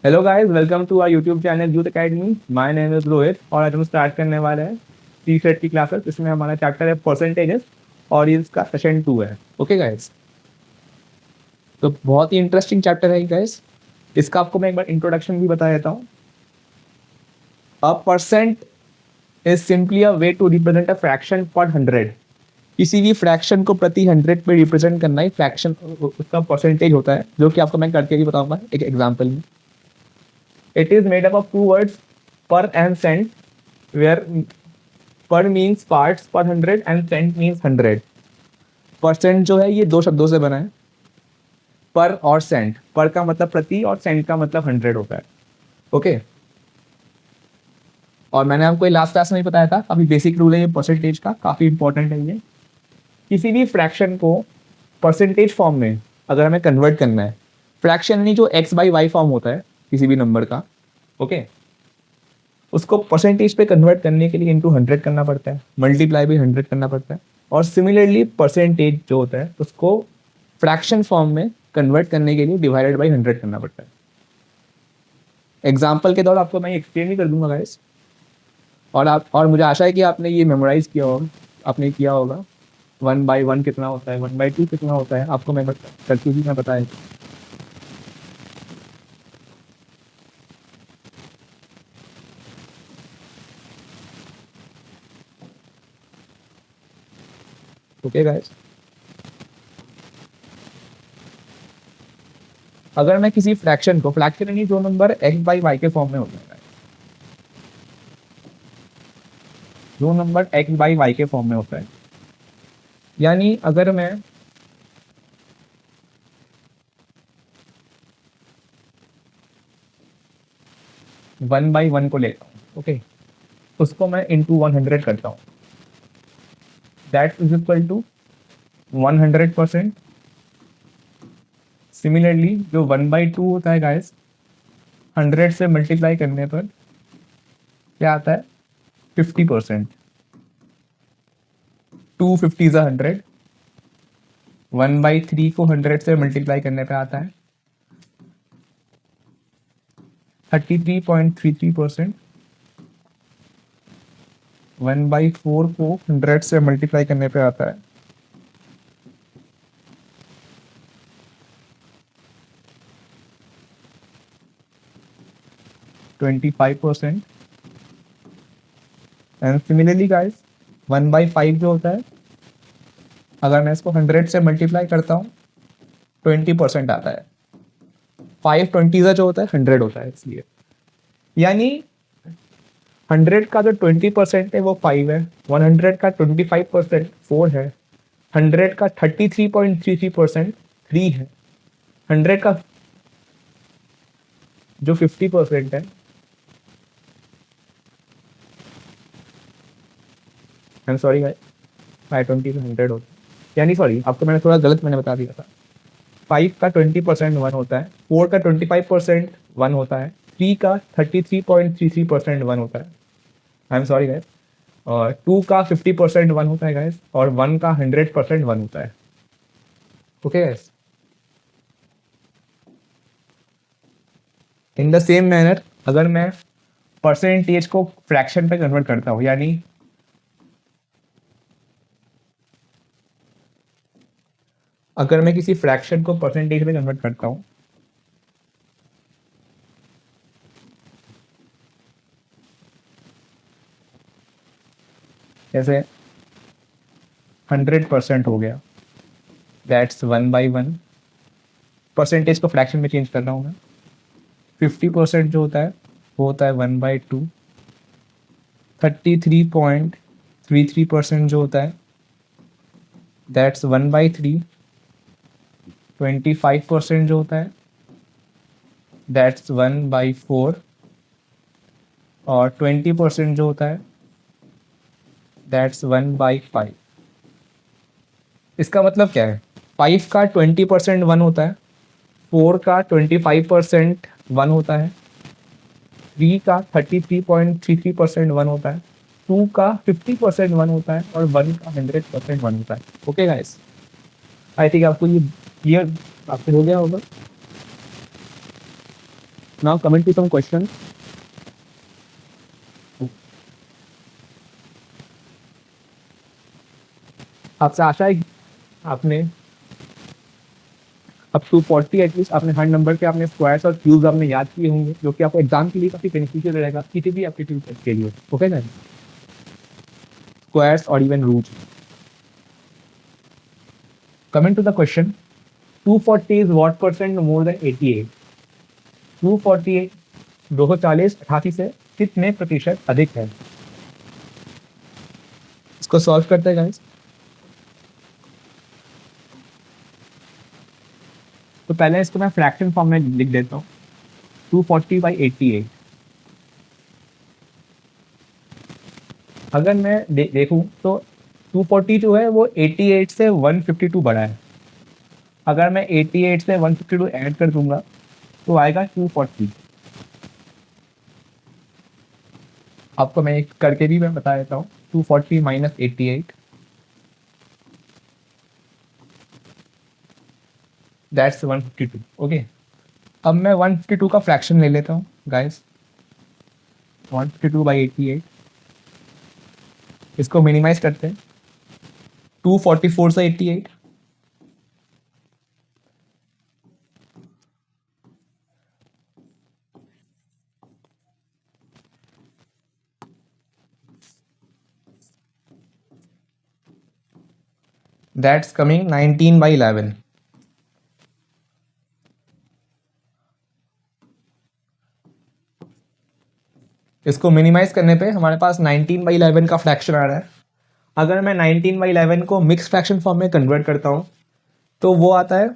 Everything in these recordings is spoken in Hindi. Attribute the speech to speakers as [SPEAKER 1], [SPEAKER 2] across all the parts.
[SPEAKER 1] Hello guys, welcome to our YouTube channel youth academy. My name is Rohit और आज हम स्टार्ट करने वाले हैं सी सेट की क्लासेस। इसमें हमारा चैप्टर है परसेंटेजेस और ये इसका सेशन 2 है। ओके गाइस, तो बहुत ही इंटरेस्टिंग चैप्टर है गाइस। इसका आपको मैं एक बार इंट्रोडक्शन भी बता देता हूँ। A percent is simply a way to represent a fraction per 100। किसी भी फ्रैक्शन को प्रति 100 पे रिप्रेजेंट करना ही फ्रैक्शन उसका परसेंटेज होता है, जो कि आपको मैं करके भी बताऊंगा एक एग्जाम्पल में। It is made up of two words, per and cent, where per means parts per 100 and Saint means 100। Percent जो है ये दो शब्दों से बना है, पर और सेंट। पर का मतलब प्रति और सेंट का मतलब 100 होता है। ओके, और मैंने आपको लास्ट क्लास में ही बताया था, काफी बेसिक रूल है ये परसेंटेज का, काफी इंपॉर्टेंट है ये। किसी भी फ्रैक्शन को परसेंटेज फॉर्म में अगर हमें कन्वर्ट करना है, फ्रैक्शन नहीं जो एक्स बाई वाई फॉर्म होता है किसी भी नंबर का, ओके, उसको परसेंटेज पे कन्वर्ट करने के लिए इंटू 100 करना पड़ता है, मल्टीप्लाई भी 100 करना पड़ता है। और सिमिलरली परसेंटेज जो होता है उसको फ्रैक्शन फॉर्म में कन्वर्ट करने के लिए डिवाइडेड बाई 100 करना पड़ता है। एग्जाम्पल के दौरान आपको मैं एक्सप्लेन भी कर दूंगा गाइस। और मुझे आशा है कि आपने ये मेमोराइज किया होगा, आपने किया होगा 1/1 कितना होता है, 1/2 कितना होता है, आपको मैं करके भी मैं बताया। ओके गाइस, अगर मैं किसी फ्रैक्शन को, फ्रैक्शन यानी जो नंबर एक्स बाई वाई के फॉर्म में होता है, जो नंबर एक्स बाई वाई के फॉर्म में होता है, यानी अगर मैं 1/1 को लेता हूँ, ओके, उसको मैं इंटू 100 करता हूँ, that is equal to 100%। Similarly जो 1/2 होता है गाइस, 100 से मल्टीप्लाई करने पर क्या आता है, 50%। 250 इज 100। 1/3 को 100 से मल्टीप्लाई करने पे आता है 33.33%। 1/4 को 100 से मल्टीप्लाई करने पे आता है 25%। एंड सिमिलरली गाइस 1/5 जो होता है, अगर मैं इसको 100 से मल्टीप्लाई करता हूँ 20% आता है। 5/20 जो होता है 100 होता है, इसलिए यानी 100 का जो 20% है वो 5 है, 100 का 25% 4 है, 100 का 33.33% 3 है, 100 का जो 50% है, आई एम सॉरी गाइस, 520 से 100 होता है, यानी सॉरी आपको मैंने थोड़ा गलत मैंने बता दिया था। 5 का 20% 1 होता है, 4 का 25% 1 होता है, 3 का 33.33% 1 होता है, आई एम सॉरी गाइस, और 2 का 50% 1 होता है गाइस, और 1 का 100% 1 होता है। Okay guys, in the same manner अगर मैं परसेंटेज को फ्रैक्शन पे कन्वर्ट करता हूँ, यानी अगर मैं किसी फ्रैक्शन को परसेंटेज में कन्वर्ट करता हूँ, जैसे 100% हो गया, दैट्स 1/1। परसेंटेज को फ्रैक्शन में चेंज कर रहा हूँ मैं। 50% जो होता है वो होता है 1/2। 33.33% जो होता है दैट्स 1/3। 25% जो होता है दैट्स 1/4। और 20% जो होता है दैट्स 1/5। इसका मतलब क्या है, 5 का 20% 1 होता है, 4 का 25% 1 होता है, 3 का 33.33% 1 होता है, 2 का 50% 1 होता है, और 1 का 100% 1 होता है। ओके गाइस, आई थिंक आपको ये क्लियर आपको हो गया होगा। Now coming to some question. आपसे आशा है आपने अब टू 40 एटलीस्ट आपने हर नंबर के आपने स्क्वायर्स और क्यूब्स आपने याद किए होंगे, जो कि आपको एग्जाम के लिए काफी बेनिफिशियल रहेगा, किसी भी एप्टीट्यूड टेस्ट के लिए। ओके ना, स्क्वायर्स और even roots. Coming to the question, 240 is what percent more than 88? 248 240 88 से कितने प्रतिशत अधिक है? इसको सॉल्व करते हैं गाइस। तो पहले इसको मैं फ्रैक्शन फॉर्म में लिख देता हूँ, 240/88। अगर मैं देखूं तो 240 जो है वो 88 से 152 बड़ा है। अगर मैं 88 से 152 ऐड कर दूंगा तो आएगा 240। आपको मैं एक करके भी मैं बता देता हूँ, 240 माइनस 88, दैट्स 152। ओके, अब मैं 152 का फ्रैक्शन ले लेता हूँ गाइस, 152/88। इसको मिनिमाइज करते हैं, 244 से 88, दैट्स कमिंग 19/11। इसको मिनिमाइज करने पे हमारे पास 19/11 का फ्रैक्शन आ रहा है। अगर मैं 19/11 को मिक्स फ्रैक्शन फॉर्म में कन्वर्ट करता हूँ तो वो आता है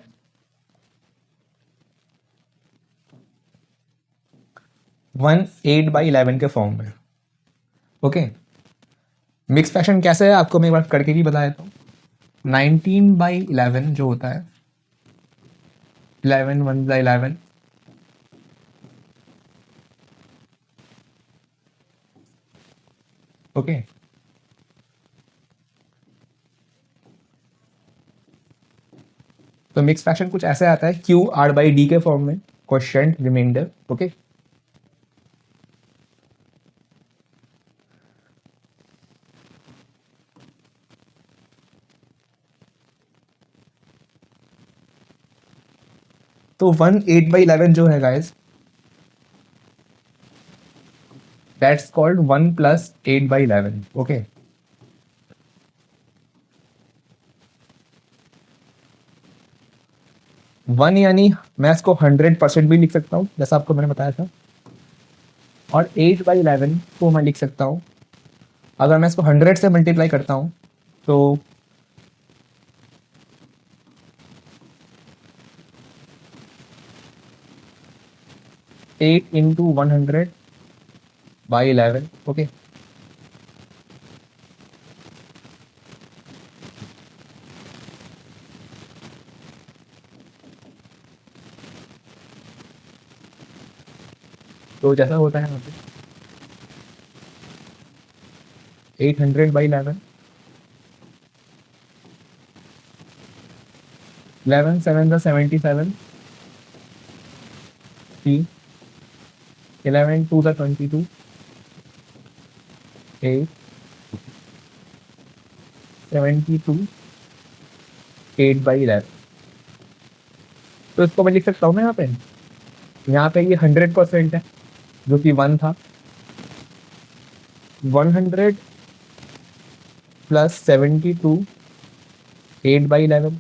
[SPEAKER 1] 18/11 के फॉर्म में। ओके, मिक्स फ्रैक्शन कैसे है आपको मैं एक बार करके भी बता देता हूँ। 19/11 जो होता है, 11 1/11, ओके। तो मिक्स फ्रैक्शन कुछ ऐसे आता है, QR/D के फॉर्म में, क्वोशिएंट रिमाइंडर। ओके, तो 18/11 जो है गाइस, दैट्स कॉल्ड 1 + 8/11। ओके, 1 यानी मैं इसको 100% भी लिख सकता हूँ जैसा आपको मैंने बताया था, और 8/11 को मैं लिख सकता हूँ, अगर मैं इसको 100 से मल्टीप्लाई करता हूँ तो 8 × 100/11। ओके, तो जैसा होता है यहाँ पे 800/11, 11 7 × 77, 11 2 × 22, 8 72, 8/11। तो इसको मैं लिख सकता हूँ ना यहाँ पे ये 100% है जो कि 1 था, 100 + 72, 8/11।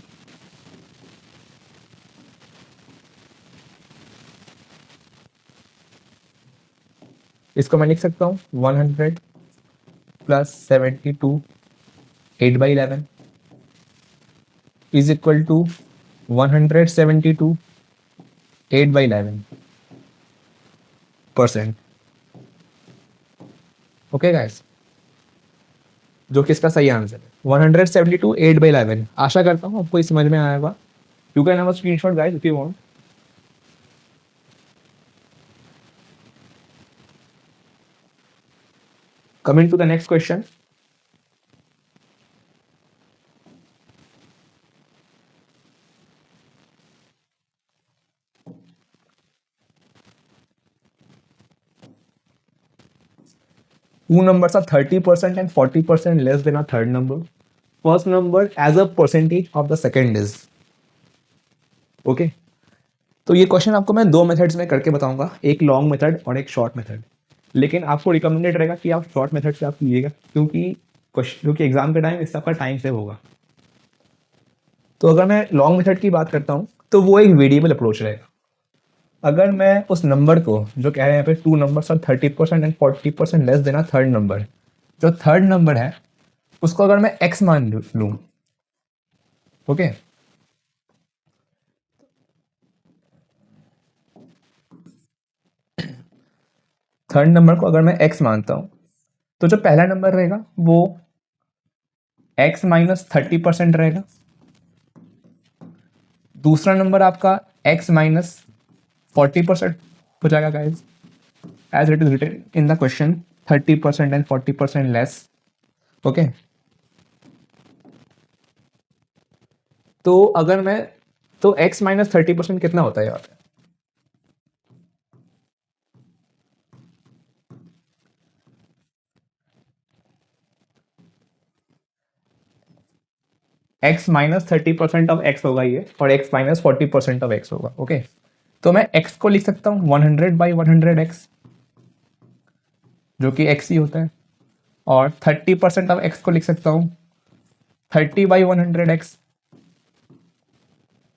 [SPEAKER 1] इसको मैं लिख सकता हूँ 100 + 72, 8/11 is equal to 172, 8/11%। Okay guys, जो कि इसका सही आंसर है 172, 8/11। आशा करता हूँ आपको इस समझ में आया होगा। You can have a screenshot guys if you want. Coming to the next question, two numbers are 30% and 40% less than a third number. First number as a percentage of the second is. Okay. तो ये क्वेश्चन आपको मैं दो मेथड्स में करके बताऊंगा, एक लॉन्ग मेथड और एक शॉर्ट मेथड। लेकिन आपको रिकमेंडेड रहेगा कि आप शॉर्ट मेथड से आप कीजिएगा, क्योंकि एग्जाम के टाइम इससे आपका टाइम सेव होगा। तो अगर मैं लॉन्ग मेथड की बात करता हूँ तो वो एक वेरिएबल अप्रोच रहेगा। अगर मैं उस नंबर को जो कह रहे हैं यहाँ पे टू नंबर्स और 30% एंड 40% लेस देना थर्ड नंबर, जो थर्ड नंबर है उसको अगर मैं x मान लूँ, ओके, थर्ड नंबर को अगर मैं x मानता हूँ तो जो पहला नंबर रहेगा वो x माइनस 30% रहेगा, दूसरा नंबर आपका x माइनस 40% हो जाएगा guys, as it is written in the question 30% and 40% less. Okay, तो अगर मैं तो x माइनस 30% कितना होता है यहाँ पे? x माइनस 30% ऑफ x होगा ये, और x माइनस 40% ऑफ x होगा। ओके, तो मैं x को लिख सकता हूँ 100/100x, जो कि x ही होता है, और 30% ऑफ x को लिख सकता हूँ 30/100x।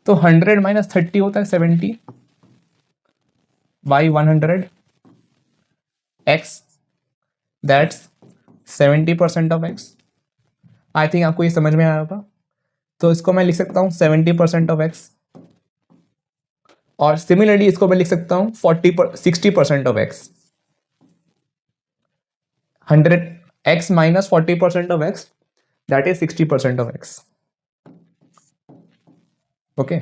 [SPEAKER 1] तो 100 माइनस 30 होता है 70/100x, that's 70% of x। I think आपको ये समझ में आया होगा। तो इसको मैं लिख सकता हूँ 70% ऑफ x, और सिमिलरली इसको मैं लिख सकता हूँ 60% of x। 100x minus 40% of x, that is 60% of x। Okay,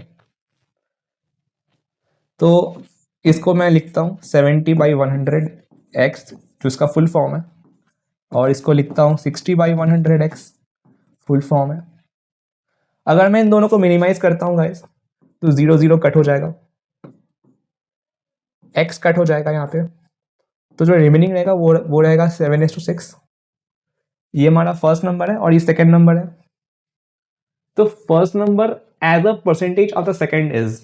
[SPEAKER 1] तो इसको मैं लिखता हूँ 70/100x, जो इसका फुल फॉर्म है, और इसको लिखता हूँ 60/100x, फुल फॉर्म है। अगर मैं इन दोनों को मिनिमाइज करता हूँ गाइस, तो 0 0 कट हो जाएगा, x कट हो जाएगा यहाँ पे, तो जो रिमेनिंग रहेगा वो रहेगा 7:6। ये हमारा फर्स्ट नंबर है और ये सेकेंड नंबर है। तो first number as a percentage of the second is,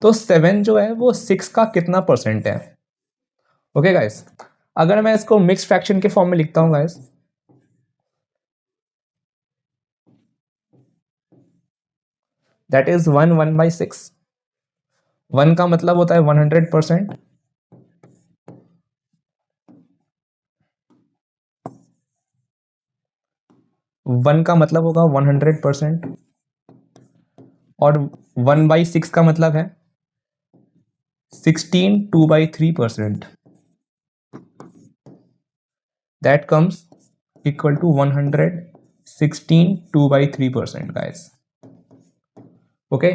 [SPEAKER 1] तो 7 जो है वो 6 का कितना परसेंट है? ओके गाइस, अगर मैं इसको मिक्स फ्रैक्शन के फॉर्म में लिखता हूँ गाइस, दैट इज 1/6। 1 का मतलब होता है 100%, 1 का मतलब होगा 100%, और 1/6 का मतलब है 16 2/3%, that comes equal to 116 2/3% guys. Okay,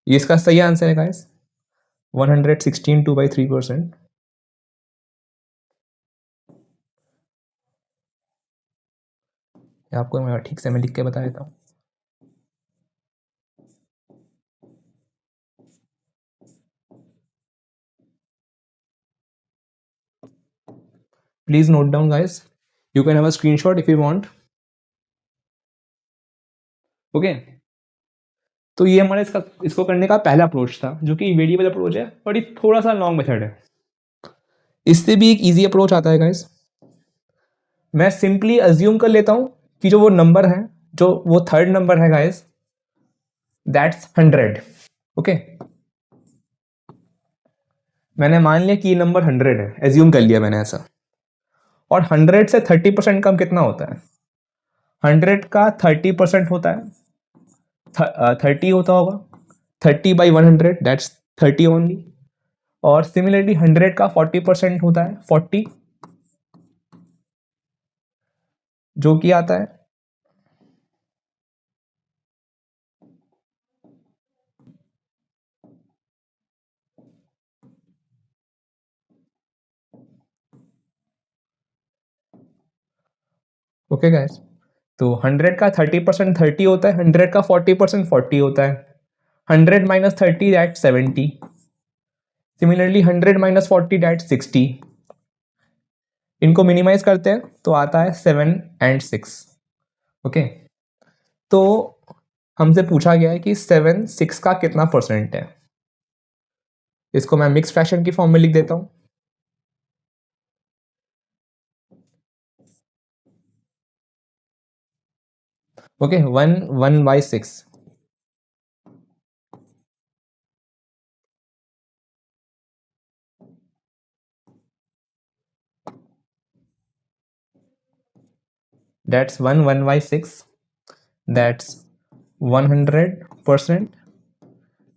[SPEAKER 1] ये इसका सही आंसर है गाइस, 116 2/3%। आपको मैं ठीक से मैं लिख के बता देता हूँ। Please note down guys, you can have a screenshot if you want. Okay, तो ये हमारा इसको करने का पहला अप्रोच था, जो कि वेरिएबल अप्रोच है, और ये थोड़ा सा लॉन्ग मेथड है। इससे भी एक इजी अप्रोच आता है गाइस। मैं सिंपली अज्यूम कर लेता हूं कि जो वो नंबर है, जो वो थर्ड नंबर है गाइस, दैट्स 100। ओके, मैंने मान लिया कि ये नंबर 100 है, एज्यूम कर लिया मैंने ऐसा। और 100 से 30% कम कितना होता है? 100 का 30% होता है 30 होता होगा, 30/100, दैट्स 30 ओनली। और सिमिलरली 100 का 40% होता है 40, जो कि आता है ओके गाइस। तो 100 का 30% 30 होता है, 100 का 40% 40 होता है, 100 minus 30 that 70, similarly 100 minus 40 that 60। इनको मिनिमाइज करते हैं तो आता है 7 एंड 6। ओके, तो हमसे पूछा गया है कि 7 6 का कितना परसेंट है। इसको मैं मिक्स फ्रैक्शन की फॉर्म में लिख देता हूं। Okay, 1/6। That's 1/6, that's 100%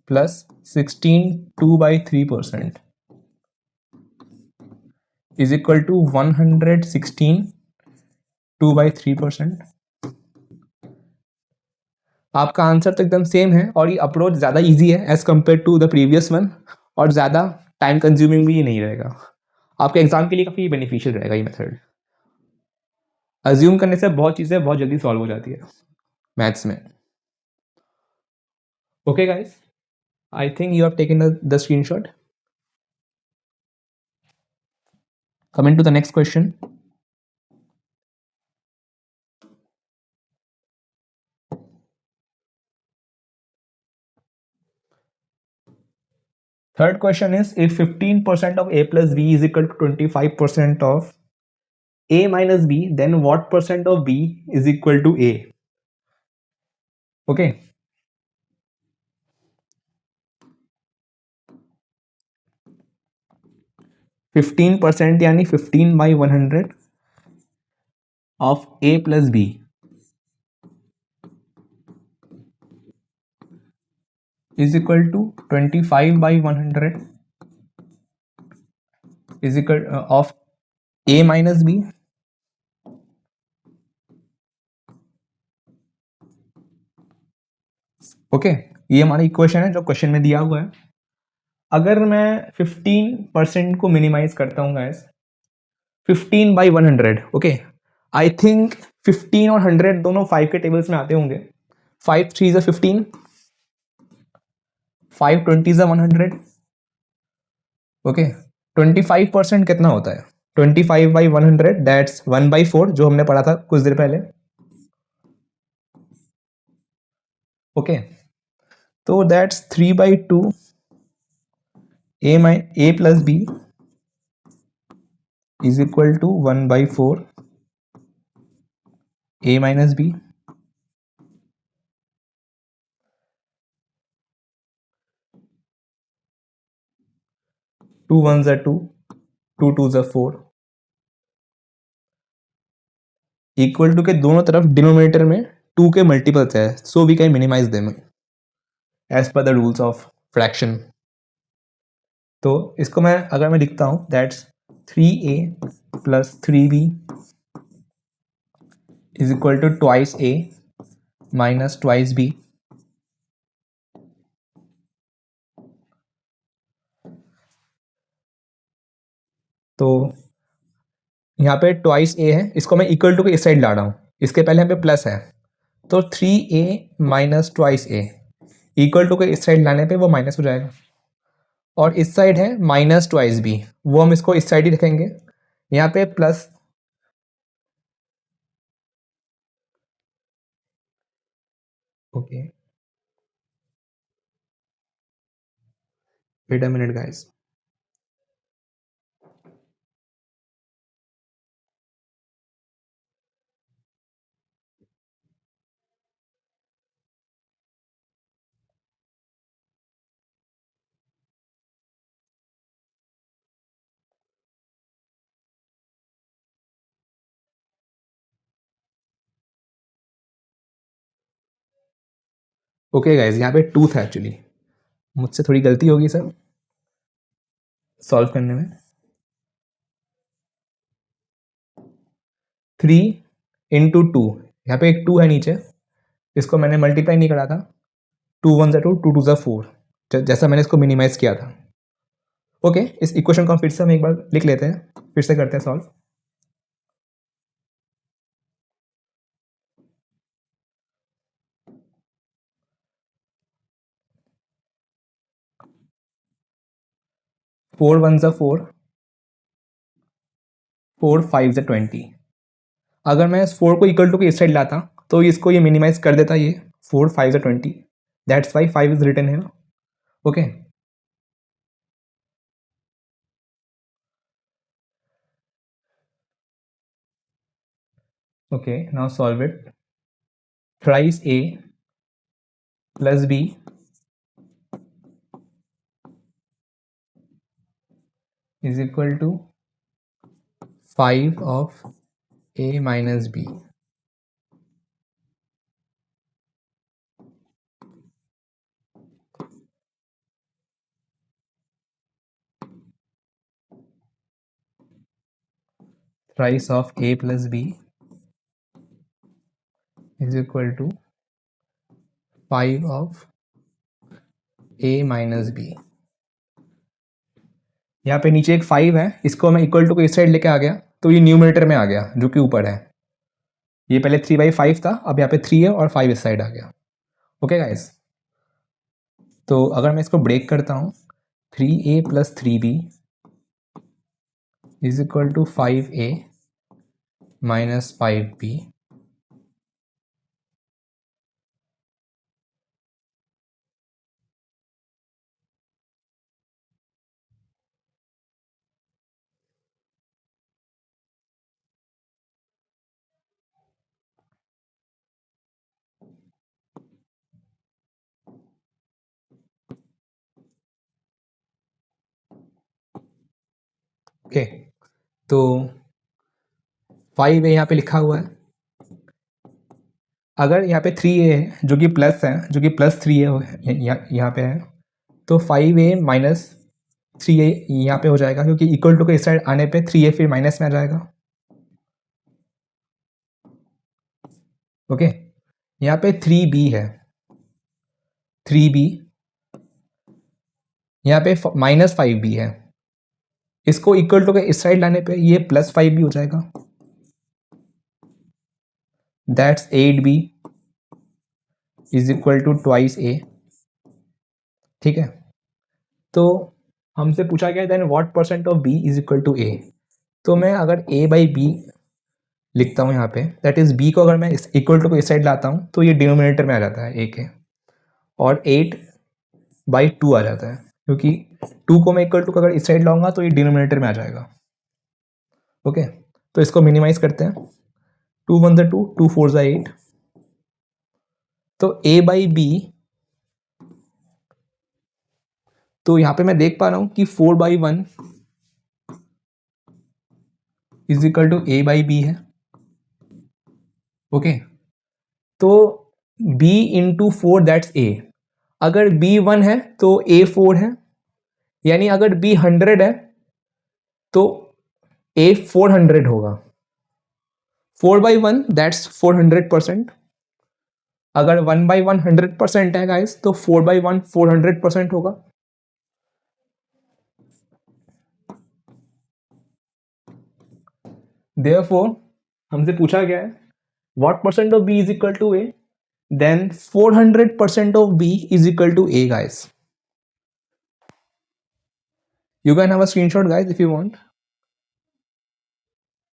[SPEAKER 1] plus 16 2/3% is equal to 116 2/3%। आपका आंसर तो एकदम सेम है और ये अप्रोच ज़्यादा इजी है as compare to the previous one, और ज़्यादा टाइम कंज्यूमिंग भी नहीं रहेगा। आपके एग्जाम के लिए काफ़ी बेनिफिशियल रहेगा ये मेथड। अज्यूम करने से बहुत चीज़ें बहुत जल्दी सॉल्व हो जाती है मैथ्स में। Okay guys, I think you have taken the screenshot. Coming to the next question. Third question is, if 15% of a plus b is equal to 25% of a minus b, then what percent of b is equal to a? Okay. 15% यानी 15/100 of a plus b is equal to 25/100 is equal of a minus b। Okay, ये हमारा इक्वेशन है जो क्वेश्चन में दिया हुआ है। अगर मैं 15% को मिनिमाइज करता हूँ गाइस, 15/100, ओके, आई थिंक 15 और 100 दोनों 5 के टेबल्स में आते होंगे। 5 3 15, 5 20 100। ओके, 25% कितना होता है? 25/100 दैट्स 1/4, जो हमने पढ़ा था कुछ देर पहले। ओके, तो that's 3/2 a plus b is equal to 1/4 a minus b। 2 1s are 2, 2 2s are 4, equal to के दोनों तरफ डिनोमिनेटर में 2 के मल्टीपल्स है, so we can minimize them as per the rules of fraction. तो इसको अगर मैं लिखता हूं that's 3a plus 3b is equal to twice a minus twice b। तो यहाँ पे ट्वाइस ए है, इसको मैं इक्वल टू के इस साइड ला रहा हूँ, इसके पहले यहाँ पे प्लस है, तो 3a minus twice A equal to के इस साइड लाने पे वो माइनस हो जाएगा, और इस साइड है माइनस ट्वाइस बी, वो हम इसको इस साइड ही रखेंगे, यहाँ पे plus. Okay, wait a minute guys. Okay guys, यहाँ पे 2 था एक्चुअली, मुझसे थोड़ी गलती होगी सर सॉल्व करने में। 3 × 2, यहाँ पे एक 2 है नीचे, इसको मैंने मल्टीप्लाई नहीं करा था, 2 1 2, 2 2 4, जैसा मैंने इसको मिनिमाइज किया था। ओके, इस इक्वेशन को फिर से हम एक बार लिख लेते हैं, फिर से करते हैं सॉल्व। 4 1 ज़ा 4, 4 5 ज़ा 20। अगर मैं इस 4 को इक्वल टू के इस साइड लाता तो इसको ये मिनिमाइज कर देता, ये 4 5 ज़ा 20, दैट्स वाई 5 इज रिटन है। Okay, okay, now solve it. Thrice a plus b is equal to 5 of a minus b. Thrice of a plus b is equal to 5 of a minus b. यहाँ पे नीचे एक 5 है, इसको मैं इक्वल टू को इस साइड लेके आ गया तो ये न्यूमरेटर में आ गया जो कि ऊपर है। ये पहले 3/5 था, अब यहाँ पे 3 है और 5 इस साइड आ गया। ओके गाइस, तो अगर मैं इसको ब्रेक करता हूँ, 3a plus 3b is equal to 5a minus 5b। Okay, तो 5a यहाँ पे लिखा हुआ है। अगर यहाँ पे 3a है जो कि प्लस है, जो कि प्लस 3a यहाँ पे है, तो 5a माइनस 3a यहाँ पे हो जाएगा, क्योंकि इक्वल टू के इस साइड आने पे 3a फिर माइनस में आ जाएगा। ओके, यहाँ पे 3b है, 3b यहाँ पे माइनस 5b है, इसको इक्वल टू के इस साइड लाने पे ये प्लस 5b हो जाएगा, that's 8b is equal to twice a। ठीक है, तो हमसे पूछा गया then what percent of b is equal to a। तो मैं अगर a बाई बी लिखता हूँ यहाँ पे, दैट इज b को अगर मैं इक्वल टू को इस साइड लाता हूँ तो ये डिनोमिनेटर में आ जाता है a के, और 8/2 आ जाता है, क्योंकि 2 को मैं इक्वल टू अगर इस साइड लाऊंगा तो ये डिनोमिनेटर में आ जाएगा। ओके, तो इसको मिनिमाइज करते हैं, 2 1 ज़ा 2, 2 4 ज़ा 8, तो a बाई बी, तो यहाँ पे मैं देख पा रहा हूँ कि 4/1 is equal to a by B है। ओके, तो b इंटू 4 दैट्स a। अगर b 1 है तो a 4 है, यानी अगर b 100 है तो a 400 होगा। 4/1 दैट्स 400%। अगर 1/1 100% है गाइस, तो 4/1 400% होगा। देयरफॉर हमसे पूछा गया है what percent of b is equal to a, then 400% of b is equal to a guys. You can have a screenshot guys if you want.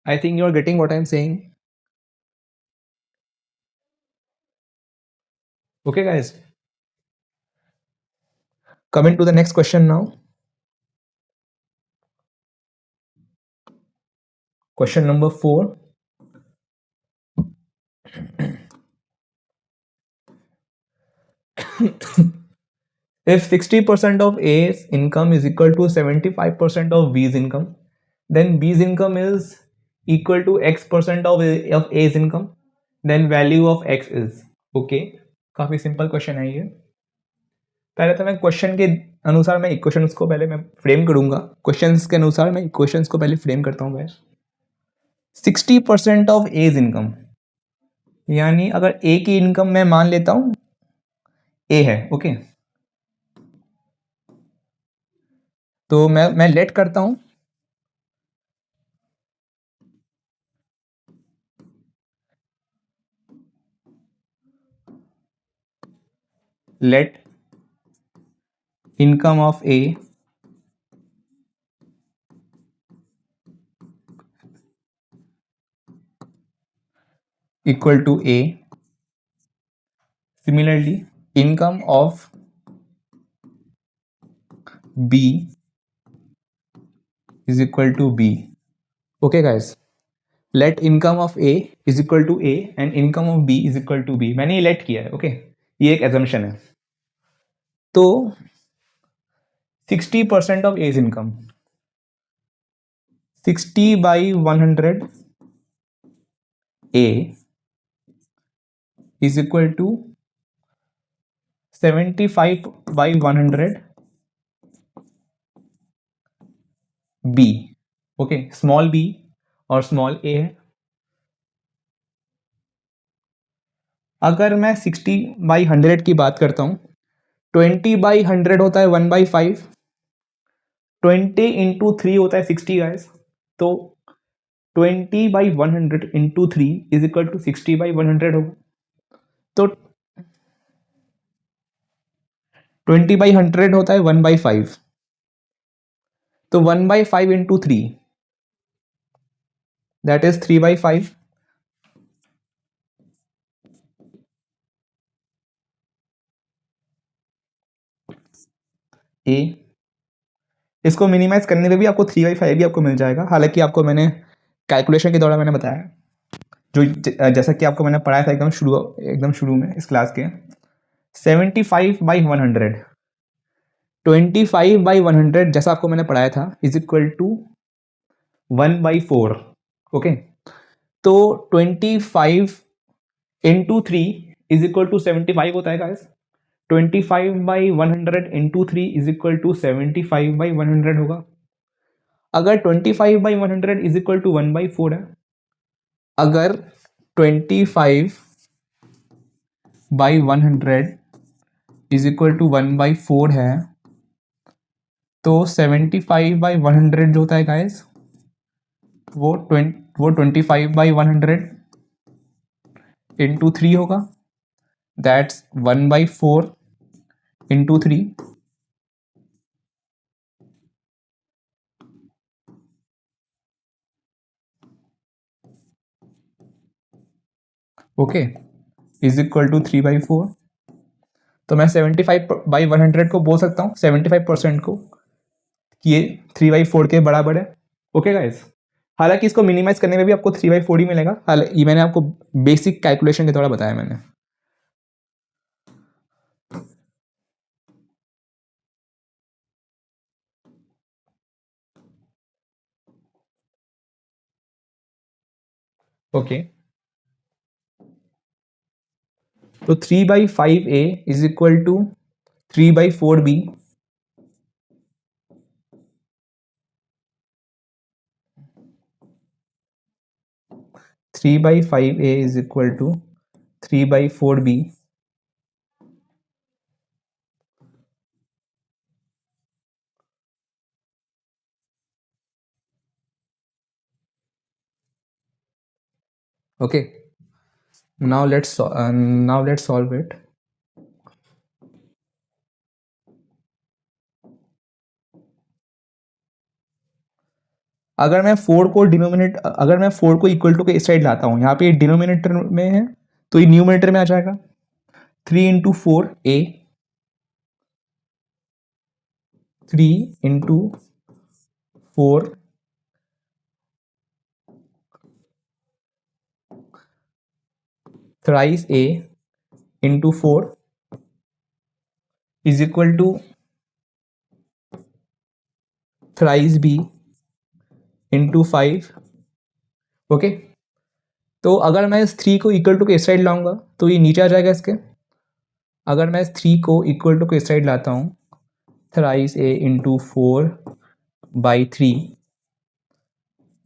[SPEAKER 1] I think you are getting what I'm saying. Okay guys, coming to the next question now. Question number 4. If 60% of A's income is equal to 75% of B's income, then B's income is equal to X% of A's income, then value of X is. Okay, काफी सिंपल क्वेश्चन है ये। पहले तो मैं क्वेश्चन के अनुसार मैं इक्वेशंस को पहले मैं फ्रेम करूंगा, क्वेश्चंस के अनुसार मैं इक्वेशंस को पहले फ्रेम करता हूँ गाइस। 60% ऑफ एज इनकम, यानी अगर ए की इनकम मैं मान लेता हूं ए है। ओके, तो मैं लेट करता हूं let income of A equal to A. Similarly, income of B is equal to B. Okay guys, let income of A is equal to A and income of B is equal to B. मैंने ये let किया है. Okay, ये एक assumption है. तो 60% of A's income, 60 by 100 A is equal to 75 by 100 B. Okay, small b और स्मॉल a है. अगर मैं 60 बाई 100 की बात करता हूँ, 20 बाई 100 होता है 1/5, 20 इंटू 3 होता है 60 गाइस. तो 20 by 100 into 3 is equal to 60 by 100 होगा. तो 20 बाई 100 होता है 1/5. तो 1/5 इंटू 3 दैट इज 3/5. ए, इसको मिनिमाइज करने पे भी आपको 3/5 भी आपको मिल जाएगा. हालांकि आपको मैंने कैलकुलेशन के दौरान मैंने बताया, जो जैसा कि आपको मैंने पढ़ाया था एकदम शुरू में इस क्लास के, 75 बाई 100, 25 बाई 100 जैसा आपको मैंने पढ़ाया था इज इक्वल टू 1/4. ओके, तो 25 इंटू 3 इज इक्वल टू 75 होता है guys. 25 by 100 into 3 is equal to 75 by 100 होगा. अगर 25 बाई 100 इज इक्वल टू 1/4 है, अगर 25 बाई 100 इज इक्वल टू 1/4 है, तो 75 बाई 100 जो होता है गाइस वो 25 बाई 100 इंटू 3 होगा. That's 1/4 into 3. Okay, is equal to 3/4. तो मैं 75 बाई 100 को बोल सकता हूँ, 75% को, कि ये 3/4 के बराबर है. ओके गाइस, हालांकि इसको मिनिमाइज करने में भी आपको 3/4 ही मिलेगा. हालांकि ये मैंने आपको बेसिक कैलकुलेशन के द्वारा बताया मैंने. ओके, तो 3/5A is equal to 3/4B. 3/5A is equal to 3/4B. Okay, now let's solve it. अगर मैं 4 को इक्वल टू के इस साइड लाता हूँ, यहाँ पे डिनोमिनेटर में है तो ये न्यूमिनेटर में आ जाएगा. 3 इंटू 4 A, 3 इंटू 4 थ्राइस A into 4 is equal to thrice B into 5. Okay, तो अगर मैं इस 3 को इक्वल टू के इस साइड लाऊंगा तो ये नीचे आ जाएगा इसके. अगर मैं इस 3 को इक्वल टू के इस साइड लाता हूँ, thrice A into 4/3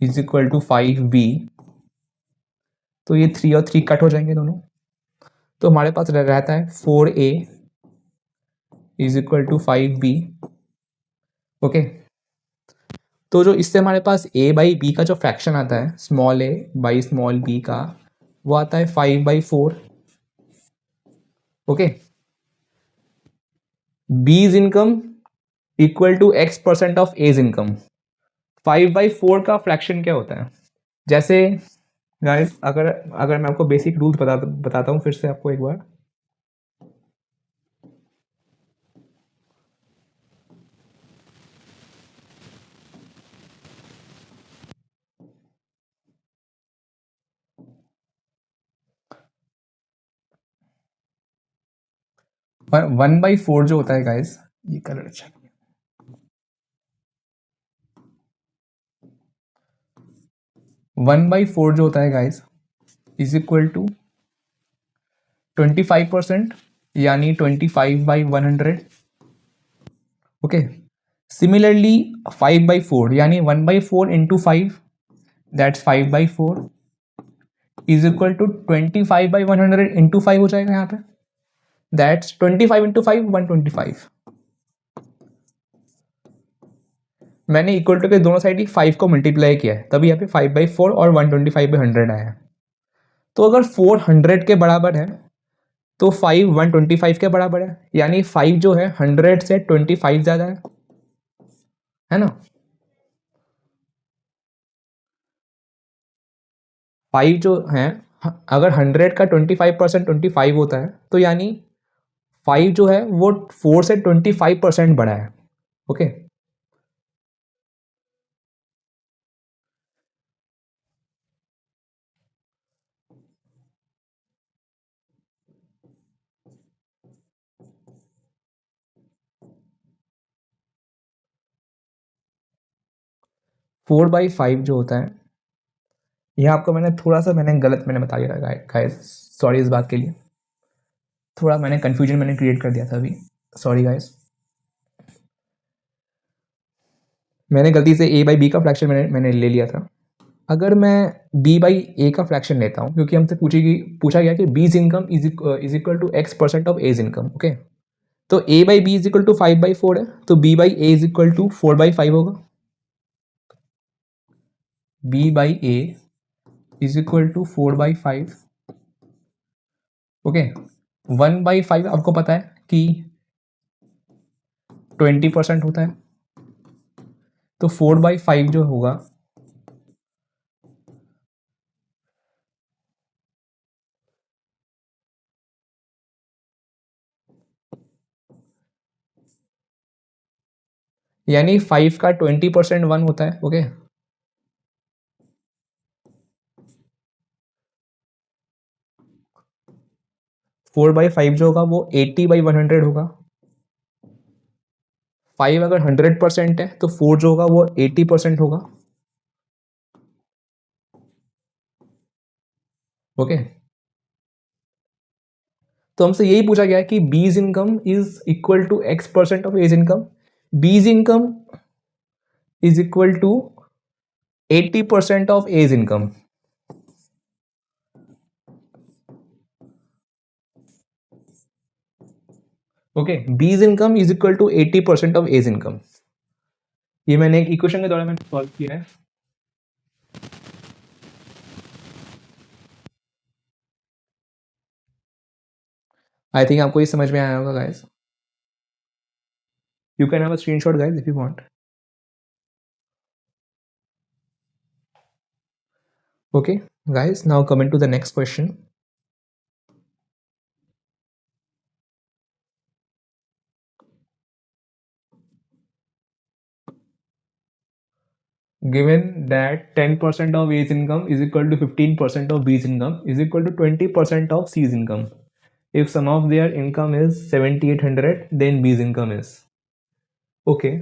[SPEAKER 1] is equal to 5B. तो ये 3 और 3 कट हो जाएंगे दोनों. तो हमारे पास रहता है 4A is equal to 5B. Okay, तो जो इससे हमारे पास A/B का जो फ्रैक्शन आता है, small a by small b का, वो आता है 5/4. Okay, B's income equal to X% of A's income. 5/4 का फ्रैक्शन क्या होता है? जैसे गाइस अगर अगर मैं आपको बेसिक रूल्स बताता हूँ फिर से आपको एक बार। और 1/4 जो होता है गाइस, ये कलर अच्छा, 1/4 जो होता है गाइस इज इक्वल टू 25%, यानी 25/100। ओके, सिमिलरली 5/4 यानी 1/4 into 5, that's 5/4 is equal to 25/100 into 5 हो जाएगा यहाँ पे, दैट्स 25 इंटू 5 125। मैंने इक्वल टू के दोनों साइड ही 5 को मल्टीप्लाई किया है, तभी यहाँ पे 5/4 और 125/100 आया है। तो अगर 400 के बराबर है तो 5 125 के बराबर है, यानी 5 जो है 100 से 25 ज़्यादा है ना। 5 जो है, अगर 100 का 25% 25 होता है तो यानी 5 जो है वो 4 से 25% बड़ा है। ओके, 4/5 जो होता है, यह आपको मैंने थोड़ा सा गलत बता दिया था गाइस, सॉरी इस बात के लिए, थोड़ा कन्फ्यूजन क्रिएट कर दिया था अभी, सॉरी गाइस। मैंने गलती से a बाई बी का फ्रैक्शन मैंने ले लिया था। अगर मैं b बाई ए का फ्रैक्शन लेता हूँ, क्योंकि हमसे पूछा गया कि B's income is equal to x% of A's income. Okay, तो a by b is equal to 5/4 है, तो b by a is equal to 4/5 होगा। b by a is equal to 4/5। Okay, 1/5 आपको पता है कि 20% होता है, तो 4/5 जो होगा यानी 5 का 20% 1 होता है। ओके, 4/5 जो होगा वो 80/100 होगा। 5 अगर 100% है तो 4 जो होगा वो 80% होगा। ओके, तो हमसे यही पूछा गया है कि B's income is equal to x% of A's income. B's income is equal to 80% of A's income. Okay, B's income is equal to 80% of A's income. ये मैंने एक इक्वेशन के द्वारा मैंने सॉल्व किया है। आई थिंक आपको ये समझ में आया होगा guys. You can have a screenshot guys if you want. Okay guys, now coming to the next question. Given that 10% of A's income is equal to 15% of B's income is equal to 20% of C's income. If sum of their income is 7,800, then B's income is. Okay,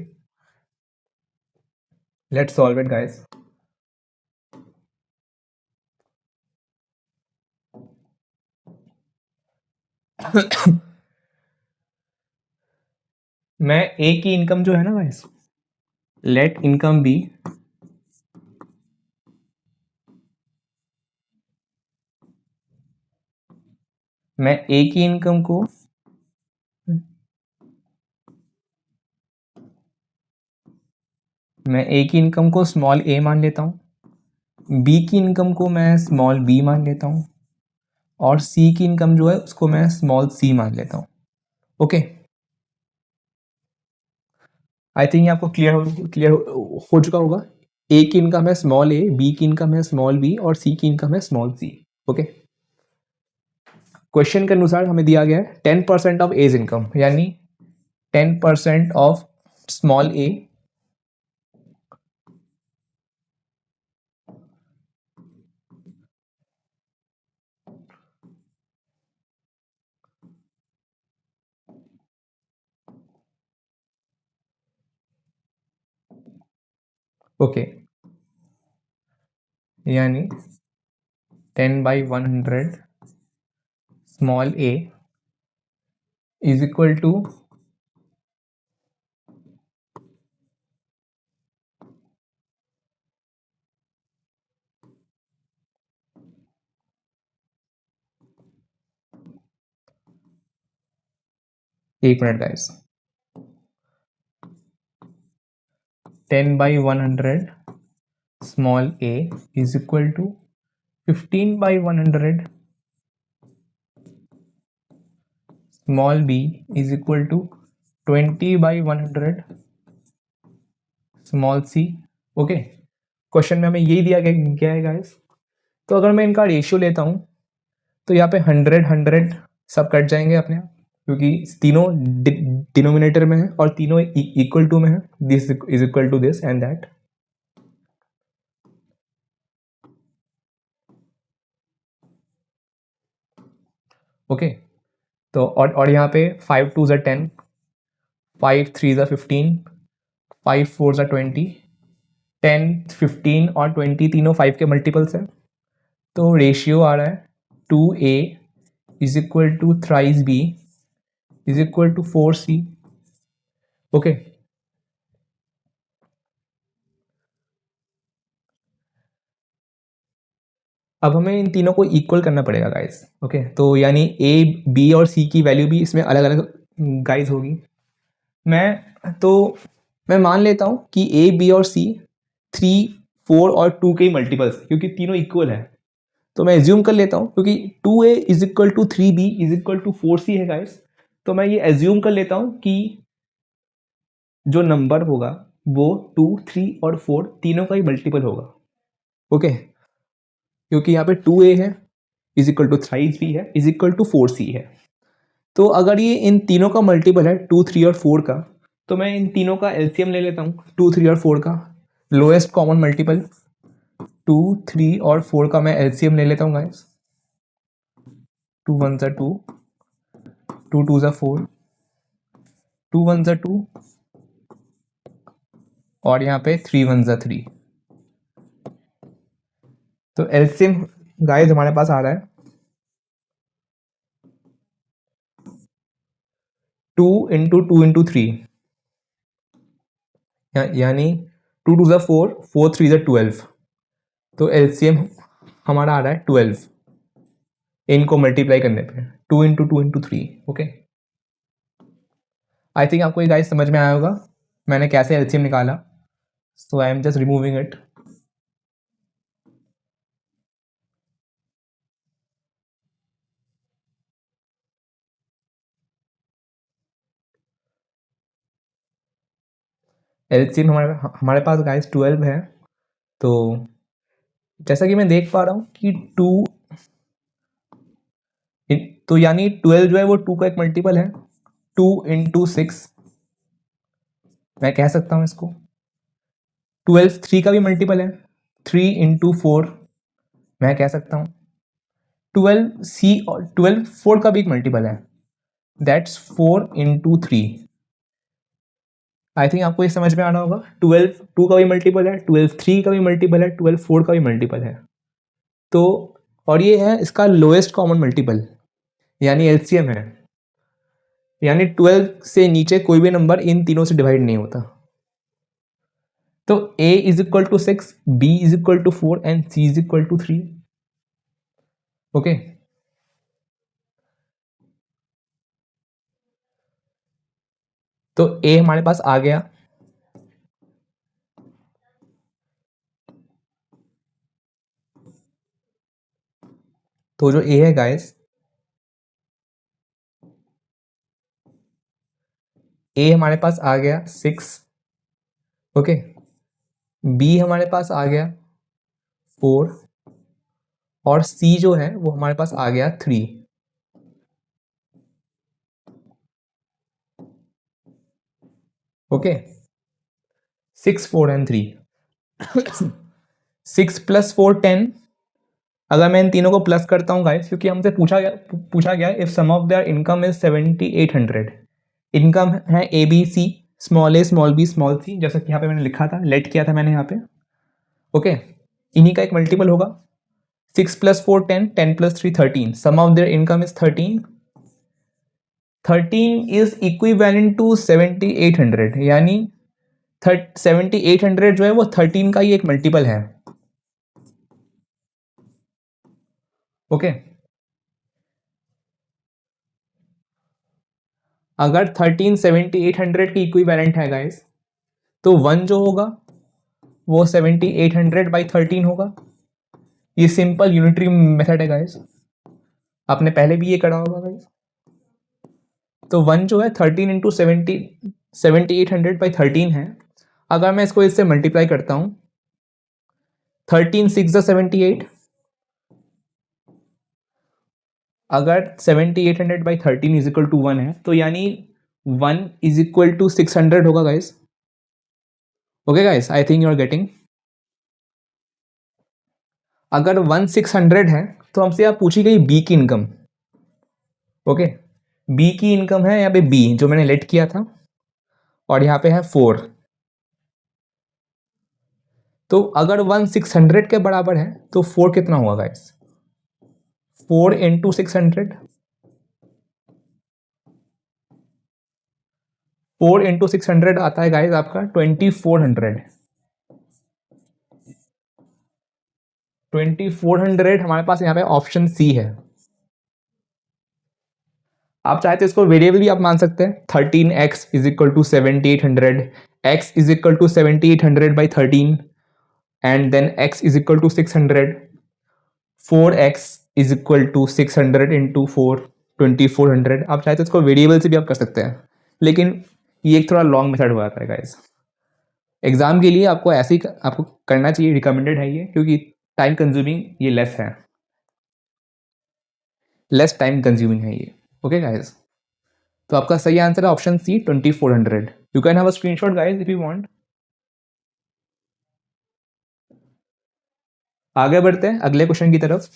[SPEAKER 1] let's solve it guys. मैं A की इनकम जो है ना गाइस, लेट इनकम बी मैं A की इनकम को स्मॉल a मान लेता हूँ, B की इनकम को मैं स्मॉल b मान लेता हूँ, और C की इनकम जो है उसको मैं स्मॉल c मान लेता हूँ। ओके, आई थिंक आपको क्लियर हो चुका होगा। ए की इनकम है स्मॉल ए, बी की इनकम है स्मॉल बी और सी की इनकम है स्मॉल सी। ओके, क्वेश्चन के अनुसार हमें दिया गया है 10% ऑफ एज इनकम, यानी 10% ऑफ स्मॉल ए ओके, यानी 10/100 small a is equal to 1 minute guys, 10/100 small a is equal to 15/100 small b is equal to 20/100 small c. Okay, question में हमें यही दिया गया है गाइस। तो अगर मैं इनका रेशियो लेता हूँ तो यहाँ पे 100 सब कट जाएंगे अपने आप, क्योंकि तीनों डिनोमिनेटर में है और तीनों इक्वल टू में है। This is equal to this and that. Okay, तो और यहाँ पे 5 2 ज़ा 10, 5 3 ज़ा 15, 5 4 ज़ा 20, 10 15 और 20 तीनों 5 के मल्टीपल्स हैं। तो रेशियो आ रहा है 2a is equal to thrice b is equal to 4c। Okay, अब हमें इन तीनों को इक्वल करना पड़ेगा गाइस। ओके, तो यानी a b और c की वैल्यू भी इसमें अलग अलग गाइस होगी। मैं मान लेता हूँ कि a b और c 3 4 और 2 के मल्टीपल्स, क्योंकि तीनों इक्वल है। तो मैं एज्यूम कर लेता हूँ, क्योंकि 2a is equal to 3b is equal to 4c है गाइस। तो मैं ये एज्यूम कर लेता हूँ कि जो नंबर होगा वो 2 3 और 4 तीनों का ही मल्टीपल होगा। ओके, क्योंकि यहाँ पे 2a है is equal to thrice b है इज इक्वल टू 4c है। तो अगर ये इन तीनों का मल्टीपल है 2 3 और 4 का, तो मैं इन तीनों का एलसीएम ले लेता हूँ 2 3 और 4 का। लोएस्ट कॉमन मल्टीपल 2 3 और 4 का मैं एलसीएम ले लेता हूँ गाइस। 2 1 ज़ा 2, 2 2 ज़ा 4, 2 1 ज़ा 2 और यहाँ पे 3 1 ज़ा 3। तो एलसीएम गाइस हमारे पास आ रहा है 2 इंटू 2 इंटू 3, यानी 2 2 ज़ा 4, 4 3 ज़ा 12। तो एलसीएम हमारा आ रहा है 12 इनको मल्टीप्लाई करने पे, 2 इंटू 2 इंटू 3। ओके, आई थिंक आपको ये गाइस समझ में आया होगा मैंने कैसे एलसीएम निकाला। So I am just removing it. LCM हमारे पास गाइस 12 है। तो जैसा कि मैं देख पा रहा हूँ कि 2, तो यानी 12 जो है वो 2 का एक मल्टीपल है। 2 इंटू 6 मैं कह सकता हूँ इसको। 12 3 का भी मल्टीपल है। 3 इंटू 4 मैं कह सकता हूँ। 12 सी और 12 4 का भी एक मल्टीपल है, दैट्स 4 इंटू 3। आई थिंक आपको ये समझ में आना होगा। 12 2 का भी मल्टीपल है, 12 3 का भी मल्टीपल है, 12 4 का भी मल्टीपल है। तो और ये है इसका लोएस्ट कॉमन मल्टीपल, यानी एलसीएम है। यानी 12 से नीचे कोई भी नंबर इन तीनों से डिवाइड नहीं होता। तो a is equal to 6, b is equal to 4 and c is equal to 3। Okay, तो a हमारे पास आ गया। तो जो a है गाइस, a हमारे पास आ गया 6। ओके, बी हमारे पास आ गया 4 और सी जो है वो हमारे पास आ गया 3। Okay, 6 4 and 3। 6 + 4 10। अगर मैं इन तीनों को प्लस करता हूँ गाइस, क्योंकि हमसे पूछा गया if sum of their income is 7800। Income है A B C, small A small B small C, जैसा कि यहाँ पे मैंने लिखा था, लेट किया था मैंने यहाँ पे। ओके, इन्हीं का एक मल्टीपल होगा। 6 + 4 10, 10 + 3 13। Sum of their income is 13। 13 is equivalent to 7800, यानी 7800 जो है वो 13 का ही एक मल्टीपल है। ओके, अगर 13 7800 की इक्विवेलेंट है गाइस, तो 1 जो होगा वो 7800/13 होगा। ये सिंपल यूनिटरी मेथड है गाइस, आपने पहले भी ये करा होगा गाइस। तो 1 जो है 13 इंटू 7800/13 है। अगर मैं इसको इससे मल्टीप्लाई करता हूँ, 13 6 = 78। अगर 7800/13 इज इक्वल टू 1 है, तो यानी 1 इज इक्वल टू 600 होगा guys. Okay guys, I think you are getting. अगर 1 600 है तो हमसे यहाँ पूछी गई बी की इनकम। ओके, बी की इनकम है यहाँ पे बी, जो मैंने लेट किया था, और यहाँ पे है 4। तो अगर 1 600 के बराबर है तो 4 कितना हुआ गाइस? 4 इंटू 600। 4 इंटू 600 आता है गाइस आपका 2400। 2400 हमारे पास यहाँ पे ऑप्शन सी है। आप चाहे तो इसको वेरिएबल भी आप मान सकते हैं। 13x is equal to 7800, x is equal to 7800/13, and then x is equal to 600। 4x is equal to 600 into 4, 2400। आप चाहे तो इसको वेरिएबल से भी आप कर सकते हैं, लेकिन ये एक थोड़ा लॉन्ग मेथड हो जाता है गाइस। एग्जाम के लिए आपको ऐसे ही आपको करना चाहिए, रिकमेंडेड है ये, क्योंकि टाइम कंज्यूमिंग ये लेस है, लेस टाइम कंज्यूमिंग है ये। ओके गाइस, तो आपका सही आंसर है option C 2400। You can have a screenshot guys if you want. आगे बढ़ते हैं अगले क्वेश्चन की तरफ।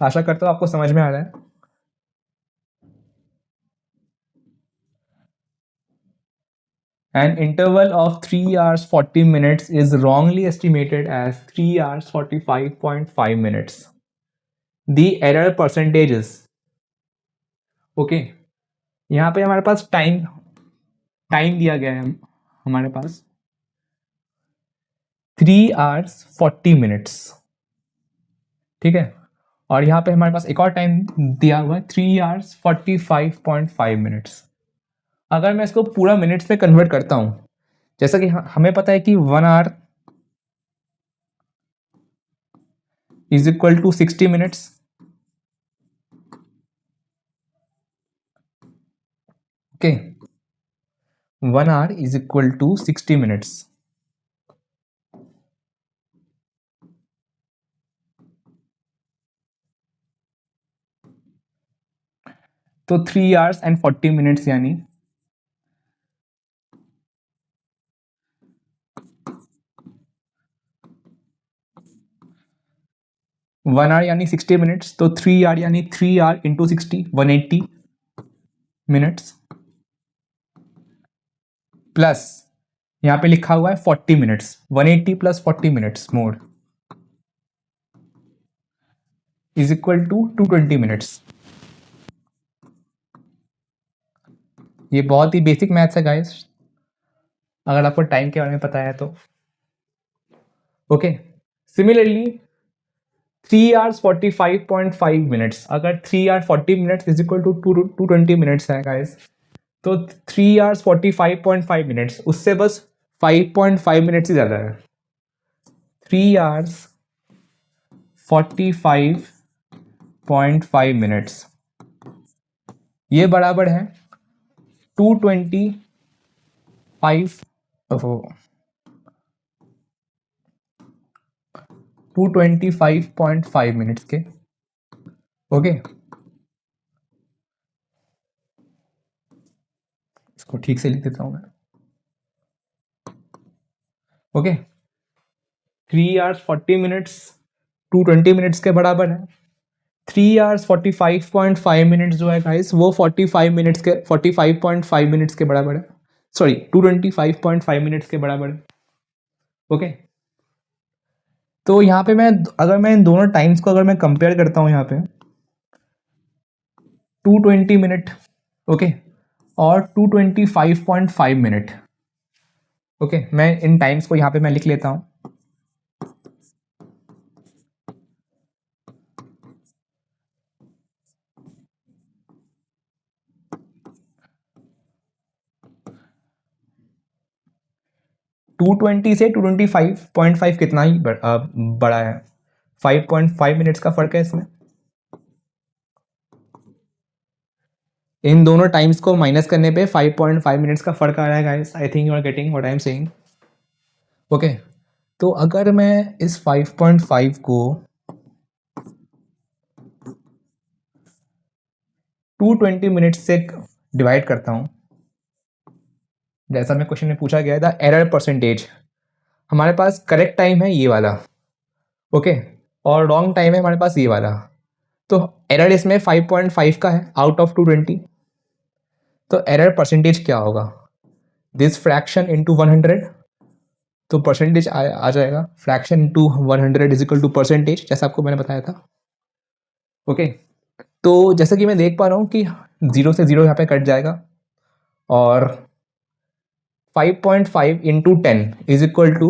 [SPEAKER 1] आशा करता हूं आपको समझ में आ रहा है। An interval of 3 hours 40 minutes is wrongly estimated as 3 hours 45.5 minutes. The error percentage is, okay, यहाँ पे हमारे पास टाइम दिया गया है हमारे पास 3 hours 40 minutes, ठीक है, और यहाँ पे हमारे पास एक और टाइम दिया हुआ है 3 hours 45.5 minutes। अगर मैं इसको पूरा मिनट्स में कन्वर्ट करता हूँ, जैसा कि हमें पता है कि 1 hour is equal to 60 minutes। Okay, 1 hour is equal to 60 minutes। तो 3 hours and 40 minutes यानी 1 hour यानी 60 minutes, तो 3 hour यानी 3 hour इंटू 60 180 minutes, प्लस यहाँ पे लिखा हुआ है 40 minutes, 180 + 40 minutes more is equal to 220 minutes। ये बहुत ही बेसिक मैथ्स है गाइस, अगर आपको टाइम के बारे में पता है तो। ओके, सिमिलरली 3 hours 45.5 minutes, अगर 3 hour 40 minutes is equal to 220 minutes है गाइस, तो 3 hours 45.5 minutes उससे बस 5.5 मिनट्स ही ज़्यादा है। 3 hours 45.5 मिनट्स ये बराबर है 220 5 225.5 मिनट्स के। ओके, इसको ठीक से लिख देता हूँ मैं। ओके, 3 आवर्स 40 मिनट्स 220 मिनट्स के बराबर है। 3 आवर्स 45.5 मिनट्स जो है गाइस वो 45 मिनट्स के 45.5 मिनट्स के बराबर है, सॉरी 225.5 मिनट्स के बराबर है। ओके, तो यहाँ पे मैं अगर मैं इन दोनों टाइम्स को अगर मैं कंपेयर करता हूँ यहाँ पे 220 मिनट, ओके, और 225.5 मिनट। ओके, मैं इन टाइम्स को यहाँ पे मैं लिख लेता हूँ। टू ट्वेंटी से 225.5 कितना ही बड़ा है, 5.5 मिनट्स का फर्क है इसमें। इन दोनों टाइम्स को माइनस करने पे 5.5 मिनट्स का फर्क आ रहा है guys. I think you are getting what I am saying. Okay, तो अगर मैं इस 5.5 को 220 मिनट्स से डिवाइड करता हूँ, जैसा मैं क्वेश्चन में पूछा गया था एरर परसेंटेज, हमारे पास करेक्ट टाइम है ये वाला, ओके, और रॉन्ग टाइम है हमारे पास ये वाला। तो एरर इसमें 5.5 का है आउट ऑफ 220, तो एरर परसेंटेज क्या होगा, दिस फ्रैक्शन इंटू 100, तो परसेंटेज आ जाएगा fraction into 100 is equal to percentage, जैसा आपको मैंने बताया था। ओके, तो जैसा कि मैं देख पा रहा हूँ कि 0 से 0 यहाँ पे कट जाएगा, और 5.5 into 10 is equal to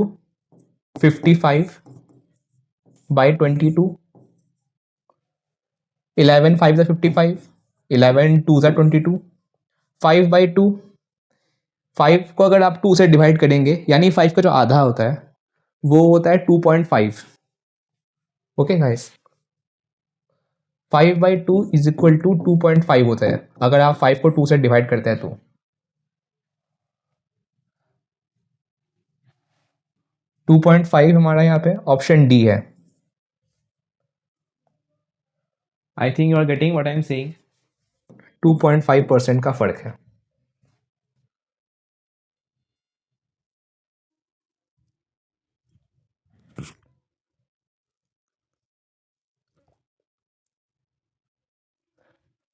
[SPEAKER 1] 55 by 22, 11 5 55, 11 2 22, 5 by 2, 5 को अगर आप 2 से डिवाइड करेंगे यानी 5 का जो आधा होता है वो होता है 2.5। Okay guys, 5 by 2 is equal to 2.5 होता है अगर आप 5 को 2 से डिवाइड करते हैं तो 2.5 हमारा यहाँ पे ऑप्शन डी है। I think you are getting what I am saying. 2.5% का फर्क है।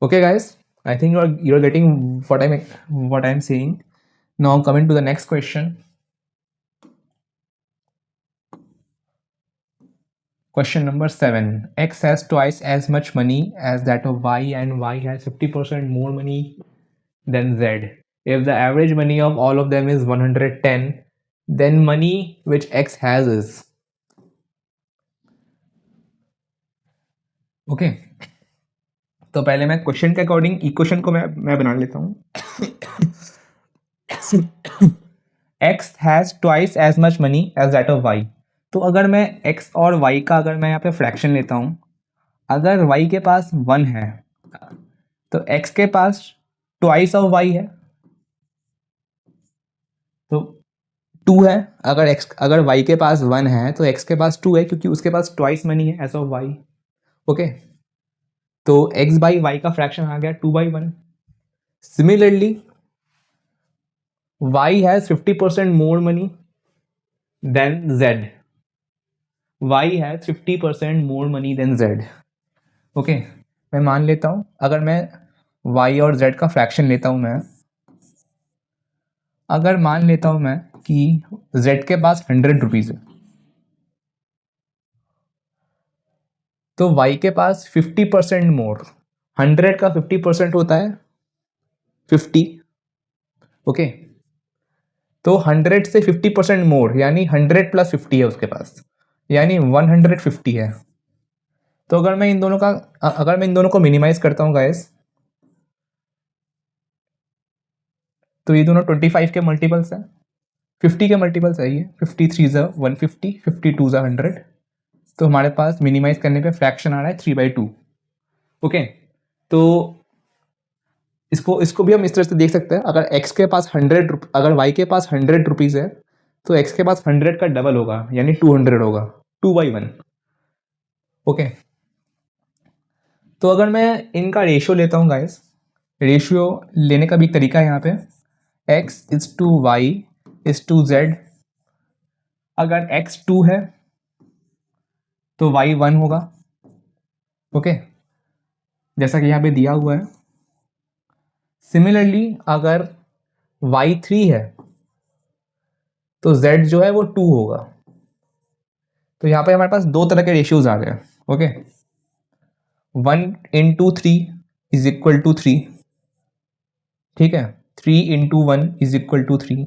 [SPEAKER 1] Okay guys, I think you're getting what I'm saying. Now coming to the next question. Question number 7. X has twice as much money as that of Y and Y has 50% more money than Z. If the average money of all of them is 110, then money which X has is. Okay. तो पहले मैं क्वेश्चन के अकॉर्डिंग इक्वेशन को मैं बना लेता हूँ। X has twice as much money as that of Y. तो अगर मैं x और y का अगर मैं यहाँ पे फ्रैक्शन लेता हूँ, अगर y के पास 1 है तो x के पास ट्वाइस ऑफ y है, तो 2 है। अगर y के पास 1 है तो x के पास 2 है क्योंकि उसके पास ट्वाइस मनी है एज ऑफ y। ओके, तो x बाई y का फ्रैक्शन आ गया 2/1। Similarly y has 50% more money than z, y has 50% more money than z। Okay, मैं मान लेता हूँ अगर मैं y और z का फ्रैक्शन लेता हूँ, मैं अगर मान लेता हूँ मैं कि z के पास 100 रुपीज़ है तो y के पास 50% मोर, 100 का 50% होता है 50। ओके, तो 100 से 50% मोर यानी 100 प्लस 50 है उसके पास, यानी 150 है। तो अगर मैं इन दोनों को मिनिमाइज करता हूँ गाइस, तो ये दोनों 25 के मल्टीपल्स हैं, 50 के मल्टीपल्स है ये, 53 ज़ा 150, 52 ज़ा 100। तो हमारे पास मिनिमाइज करने पे फ्रैक्शन आ रहा है 3/2। ओके, तो इसको इसको भी हम इस तरह से देख सकते हैं, अगर x के पास 100, अगर y के पास 100 रुपीज़ है तो x के पास 100 का डबल होगा, यानी 200 होगा, 2/1। ओके, तो अगर मैं इनका रेशियो लेता हूँ गाइस, रेशियो लेने का भी एक तरीका है यहाँ पे, x is to y is to z. अगर x 2 है तो y 1 होगा। ओके, जैसा कि यहाँ पे दिया हुआ है। सिमिलरली अगर y 3 है तो z जो है वो 2 होगा। तो यहाँ पे हमारे पास दो तरह के रेशियोज आ गए। ओके, 1/3 इज इक्वल टू 3, ठीक है, 3/1 is equal to 3,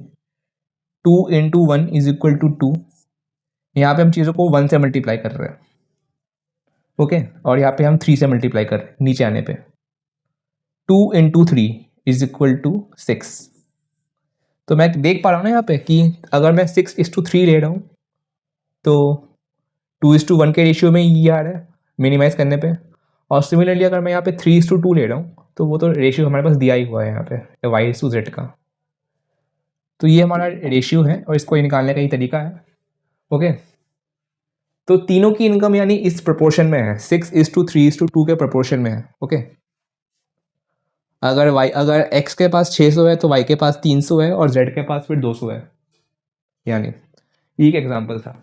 [SPEAKER 1] 2/1 is equal to 2। यहाँ पे हम चीज़ों को 1 से मल्टीप्लाई कर रहे हैं। ओके, और यहाँ पे हम 3 से मल्टीप्लाई कर रहे हैं नीचे आने पे। 2/3 इज इक्वल टू 6। तो मैं देख पा रहा हूँ ना यहाँ पे कि अगर मैं 6:3 ले रहा हूँ तो 2:1 के रेशियो में ये आ रहा है मिनिमाइज करने पे। और सिमिलरली अगर मैं यहाँ पे 3:2 ले रहा हूँ तो वो तो रेशियो हमारे पास दिया ही हुआ है यहाँ पे y/z का। तो ये हमारा रेशियो है और इसको निकालने का ही तरीका है। ओके, तो तीनों की इनकम यानी इस प्रोपोर्शन में है, 6:3:2 के प्रोपोर्शन में है। ओके, अगर x के पास 600 है तो y के पास 300 है और z के पास फिर 200 है। यानी ये एक एग्जांपल था।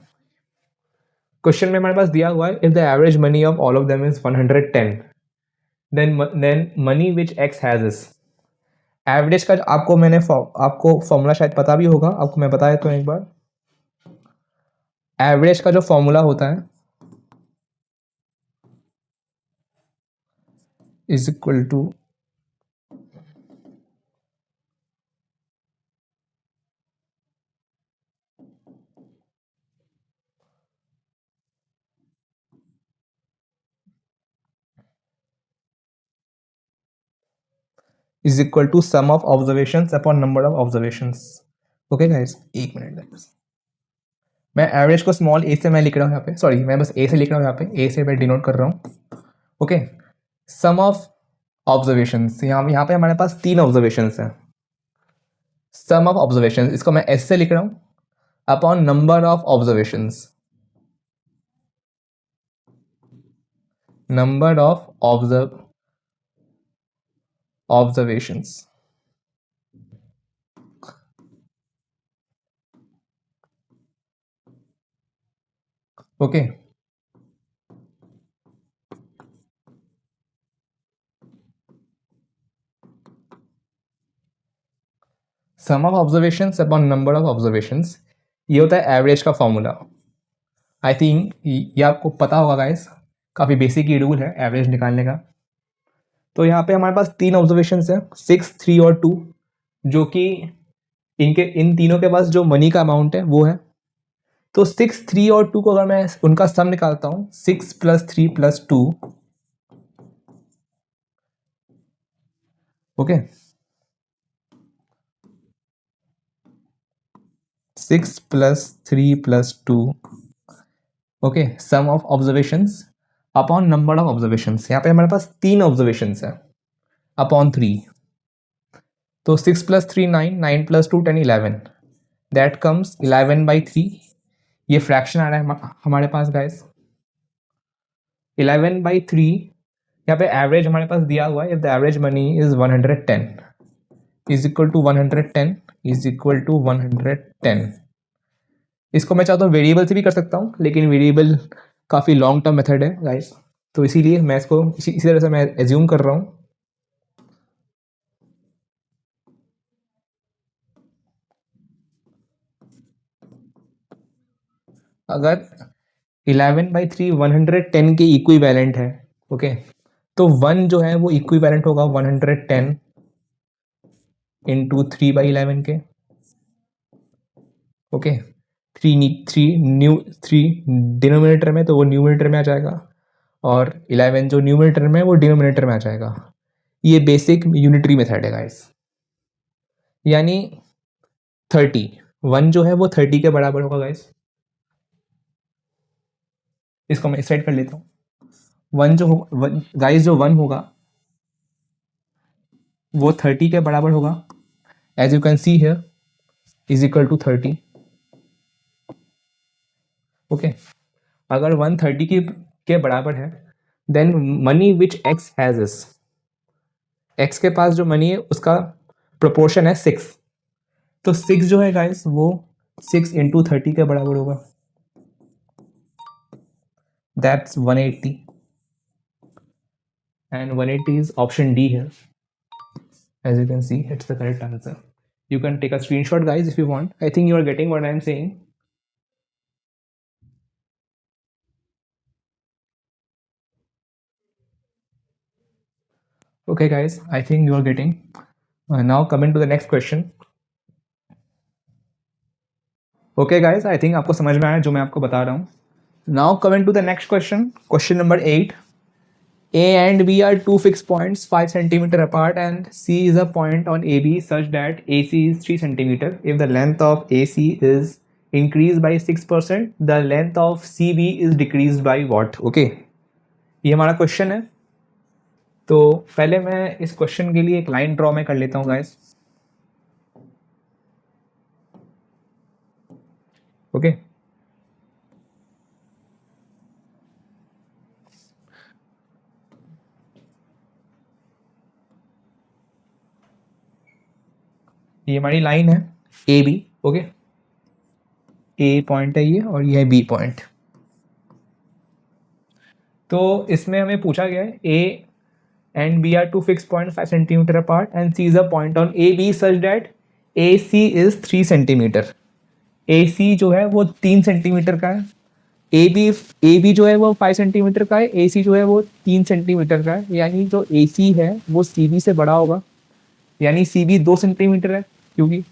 [SPEAKER 1] क्वेश्चन में हमारे पास दिया हुआ है, if the average money of all of them is 110 then money which x has is. Average का आपको फॉर्मूला शायद पता भी होगा, आपको मैं बता देता हूँ एक बार। एवरेज का जो फॉर्मूला होता है is equal to sum of observations upon number of observations. Okay guys, एक मिनट गाइस, मैं एवरेज को स्मॉल ए से मैं लिख रहा हूँ यहाँ पे, सॉरी मैं बस ए से लिख रहा हूँ यहाँ पे, ए से मैं डिनोट कर रहा हूँ। ओके, सम ऑफ ऑब्जर्वेशंस, यहाँ पे हमारे पास 3 ऑब्जर्वेशंस हैं। सम ऑफ ऑब्जर्वेशंस इसको मैं एस से लिख रहा हूँ upon number of observations, number of observations. Okay, sum of observations upon number of observations, ये होता है एवरेज का फॉर्मूला। आई थिंक ये आपको पता होगा गाइस, काफ़ी बेसिक ही रूल है एवरेज निकालने का। तो यहाँ पे हमारे पास 3 ऑब्जर्वेशंस हैं, 6, 3 और 2, जो कि इन तीनों के पास जो मनी का अमाउंट है वो है। तो 6, 3 और 2 को अगर मैं उनका सम निकालता हूँ, 6 + 3 + 2, okay, 6 + 3 + 2, okay, sum of observations upon number of observations. यहाँ पे हमारे पास 3 ऑब्जर्वेशंस है अपॉन 3। तो 6 + 3 9, 9 + 2 10 11, दैट कम्स 11/3। ये फ्रैक्शन आ रहा है हमारे पास गाइस, 11/3। यहाँ पे एवरेज हमारे पास दिया हुआ है, if the average money is 110 is equal to 110 is equal to 110। इसको मैं चाहता हूँ वेरिएबल से भी कर सकता हूँ, लेकिन वेरिएबल काफ़ी लॉन्ग टर्म मेथड है गाइस, तो इसीलिए मैं इसको इसी तरह से मैं एज्यूम कर रहा हूँ। अगर 11/3 110 के इक्विवेलेंट है, ओके, तो 1 जो है वो इक्विवेलेंट होगा 110 इंटू 3/11 के। ओके, 3 डिनोमिनेटर में, तो वो न्यूमिनेटर में आ जाएगा, और 11 जो न्यूमिनेटर में है वो डिनोमिनेटर में आ जाएगा। ये बेसिक यूनिटरी मेथड है गाइस। यानी 30, 1 जो है वो 30 के बराबर होगा गाइस। इसको मैं सेट कर लेता हूँ। 1 जो गाइस, जो 1 होगा वो 30 के बराबर होगा, as you can see here is equal to 30। Okay, अगर 130 के बराबर है, then money which x has is, x के पास जो मनी है उसका प्रोपोर्शन है 6। तो 6 जो है गाइस वो 6 इंटू 30 के बराबर होगा, that's 180, and 180 is option D है। As you can see, it's the correct answer. You can take a screenshot, guys, if you want. I think you are getting what I'm saying. Okay, guys, I think you are getting. Now coming to the next question. Okay, guys, I think आपको समझ में आया जो मैं आपको बता रहा हूँ. Now coming to the next question. Question number 8. A and B are two fixed points 5 centimeter apart, and C is a point on AB such that AC is 3 centimeter. If the length of AC is increased by 6%, the length of CB is decreased by what? Okay, ये हमारा क्वेश्चन है. तो पहले मैं इस क्वेश्चन के लिए एक लाइन ड्रॉ में कर लेता हूँ गाइस. ओके, ये हमारी लाइन है A B. Okay, A point है ये और ये है बी पॉइंट. तो इसमें हमें पूछा गया है A and B are two fix point 5 centimetre apart and C is a point on A B such that A C is 3 centimetre. A C जो है वो 3 सेंटीमीटर का है, ए बी जो है वो 5 सेंटीमीटर का है, ए सी जो है वो 3 सेंटीमीटर का है. यानी जो ए सी है वो सी बी से बड़ा होगा, यानी सी बी 2 सेंटीमीटर है क्योंकि.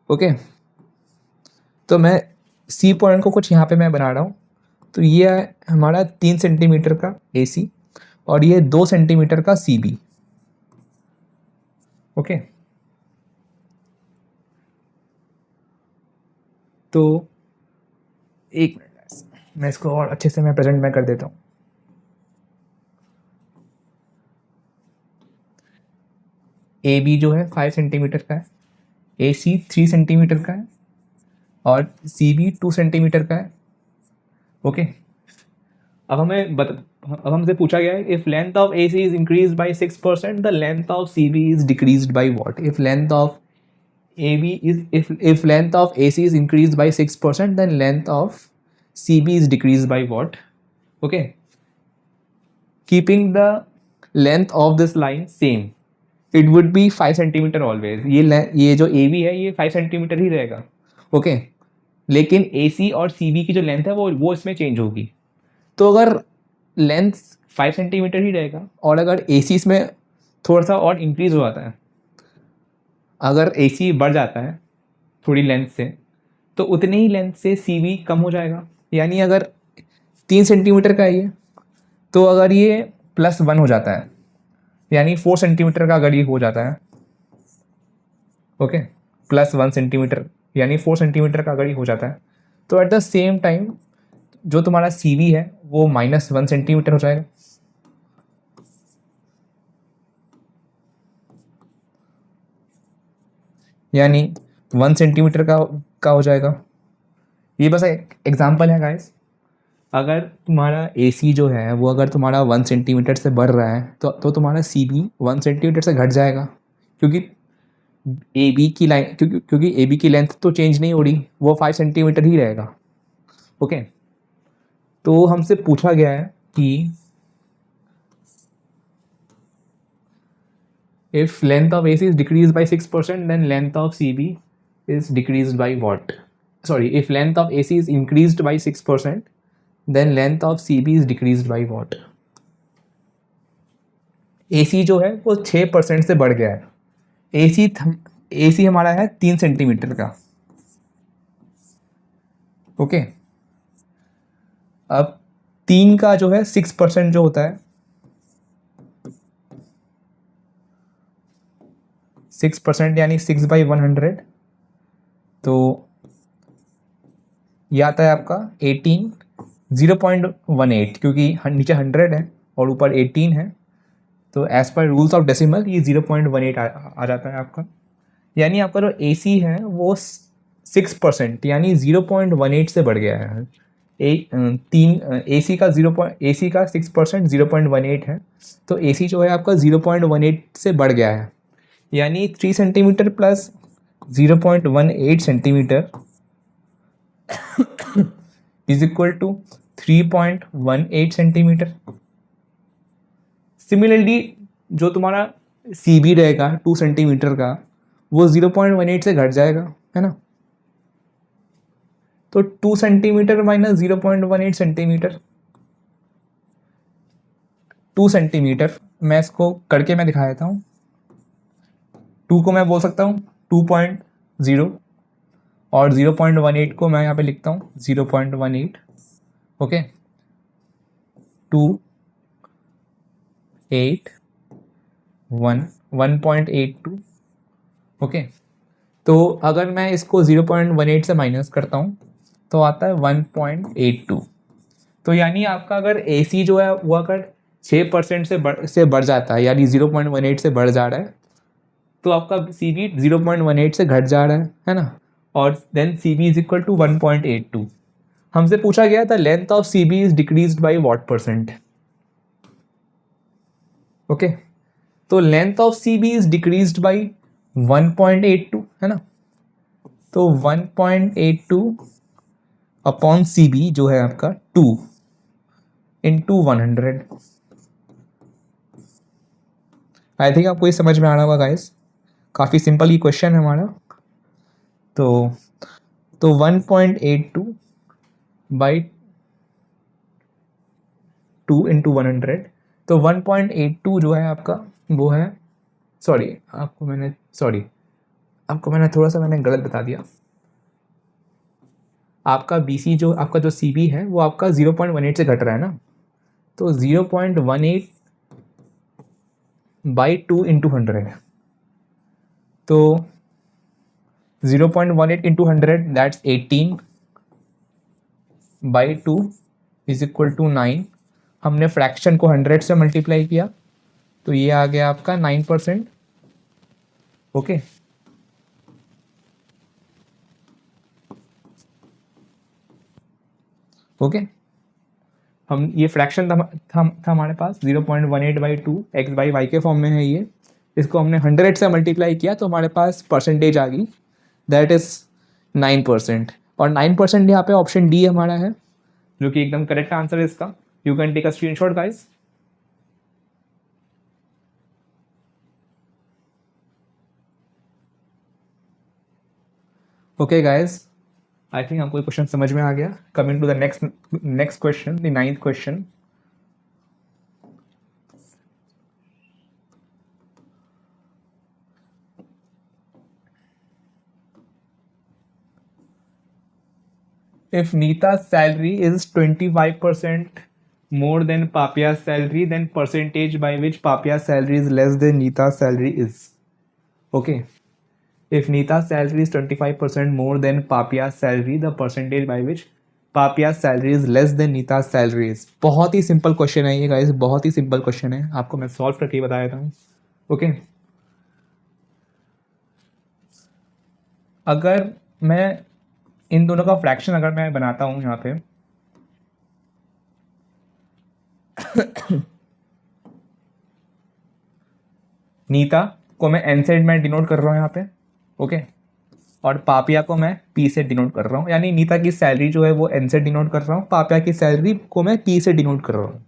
[SPEAKER 1] ओके, तो मैं सी पॉइंट को कुछ यहाँ पे मैं बना रहा हूँ. तो ये है हमारा 3 सेंटीमीटर का ए सी और ये 2 सेंटीमीटर का सी बी. ओके, तो एक मिनट मैं इसको और अच्छे से मैं प्रेजेंट में कर देता हूँ. ए बी जो है 5 सेंटीमीटर का है, ए सी 3 सेंटीमीटर का है और सी बी 2 सेंटीमीटर का है. ओके, अब हमसे पूछा गया है if length of A C is increase by 6%, the length of C B is decrease by what. If length of AB is if length of AC is increased by 6%, then length of CB is decreased by what? Okay, keeping the length of this line same, it would be 5 centimeter always. ये जो AB है ये 5 centimeter ही रहेगा. ओके, लेकिन AC और CB की जो लेंथ है वो इसमें चेंज होगी. तो अगर लेंथ 5 सेंटीमीटर ही रहेगा और अगर AC इसमें थोड़ा सा और इंक्रीज हो जाता है, अगर AC बढ़ जाता है थोड़ी लेंथ से, तो उतनी ही लेंथ से CB कम हो जाएगा. यानी अगर 3 सेंटीमीटर का है ये, तो अगर ये +1 हो जाता है, यानी 4 सेंटीमीटर का अगर ये हो जाता है, ओके, +1 सेंटीमीटर यानी 4 सेंटीमीटर का अगर ये हो जाता है, तो एट द सेम टाइम जो तुम्हारा CB है वो -1 सेंटीमीटर हो जाएगा. यानी 1 सेंटीमीटर का हो जाएगा. ये बस एक एग्जाम्पल है गाइस. अगर तुम्हारा AC जो है वो अगर तुम्हारा 1 सेंटीमीटर से बढ़ रहा है तो तुम्हारा CB 1 सेंटीमीटर से घट जाएगा, क्योंकि AB की लाइन क्योंकि AB की लेंथ तो चेंज नहीं हो रही, वो 5 सेंटीमीटर ही रहेगा. ओके, तो हमसे पूछा गया है कि if length of AC is decreased by 6%, then length of CB is decreased by what? Sorry, if length of AC is increased by 6%, then length of CB is decreased by what? AC जो है वो 6% से बढ़ गया है. AC हमारा है 3 सेंटीमीटर का. ओके, अब 3 का जो है 6% जो होता है, 6% यानी 6/100, तो ये आता है आपका 0.18, क्योंकि नीचे 100 है और ऊपर 18 है, तो as per rules of decimal ये 0.18 आ जाता है आपका। यानी आपका जो ए सी है वो 6% यानी 0.18 से बढ़ गया है। ए सी का 6% 0.18 है, तो ए सी जो है आपका 0.18 से बढ़ गया है। यानी 3 centimetre plus 0.18 centimetre is equal to 3.18 centimetre. Similarly जो तुम्हारा सी बी रहेगा 2 सेंटीमीटर का, वो 0.18 से घट जाएगा, है ना। तो 2 सेंटीमीटर माइनस 0.18 सेंटीमीटर, 2 सेंटीमीटर, मैं इसको करके मैं दिखा देता हूँ। 2 को मैं बोल सकता हूँ 2.0 और 0.18 को मैं यहाँ पे लिखता हूँ 0.18। ओके, 2 8 1 1.82। ओके, तो अगर मैं इसको 0.18 से माइनस करता हूँ तो आता है 1.82। तो यानी आपका अगर ए सी जो है वो अगर 6% से बढ़ जाता है, यानी 0.18 से बढ़ जा रहा है, तो आपका सी बी 0.18 से घट जा रहा है ना। और then C B is equal to 1.82। हमसे पूछा गया था length of C B is decreased by what percent. Okay, तो length of C B is decreased by 1.82, है ना। तो 1.82 अपॉन सी बी जो है आपका 2 इंटू 100। आई थिंक आपको ये समझ में आ रहा होगा गाइस, काफ़ी सिंपल ये क्वेश्चन है हमारा। तो 1.82 बाई 2 इंटू 100, तो 1.82 जो है आपका वो है, आपको मैंने थोड़ा सा गलत बता दिया। आपका बी सी जो आपका जो सी बी है वो आपका 0.18 से घट रहा है ना, तो 0.18 बाई 2 इंटू 100, तो 0.18 into 100 that's 18 by 2 is equal to 9। हमने फ्रैक्शन को 100 से मल्टीप्लाई किया तो ये आ गया आपका 9%। ओके, ओके, हम ये फ्रैक्शन था हमारे पास 0.18 बाई 2 एक्स बाई वाई के फॉर्म में है ये। इसको हमने 100 से मल्टीप्लाई किया तो हमारे पास परसेंटेज आ गई, दैट इज 9%। और 9% यहाँ पे ऑप्शन डी हमारा है, जो कि एकदम करेक्ट आंसर है इसका। You can take a screenshot guys. Okay guys, I think आपको क्वेश्चन समझ में आ गया। Coming to the next question, the 9th question. If Neeta's salary is 25% more than Papia's salary, then percentage by which Papia's salary is less than Neeta's salary is. Okay. If Neeta's salary is 25% more than Papia's salary, the percentage by which Papia's salary is less than Neeta's salary is. बहुत ही सिंपल क्वेश्चन है ये गाइस, बहुत ही सिंपल क्वेश्चन है, आपको मैं सॉल्व करके बता देता हूँ। ओके, अगर मैं इन दोनों का फ्रैक्शन अगर मैं बनाता हूँ यहाँ पे नीता को मैं एन से मैं डिनोट कर रहा हूँ यहाँ पे, ओके, और पापिया को मैं पी से डिनोट कर रहा हूँ। यानी नीता की सैलरी जो है वो एन से डिनोट कर रहा हूँ, पापिया की सैलरी को मैं पी से डिनोट कर रहा हूँ।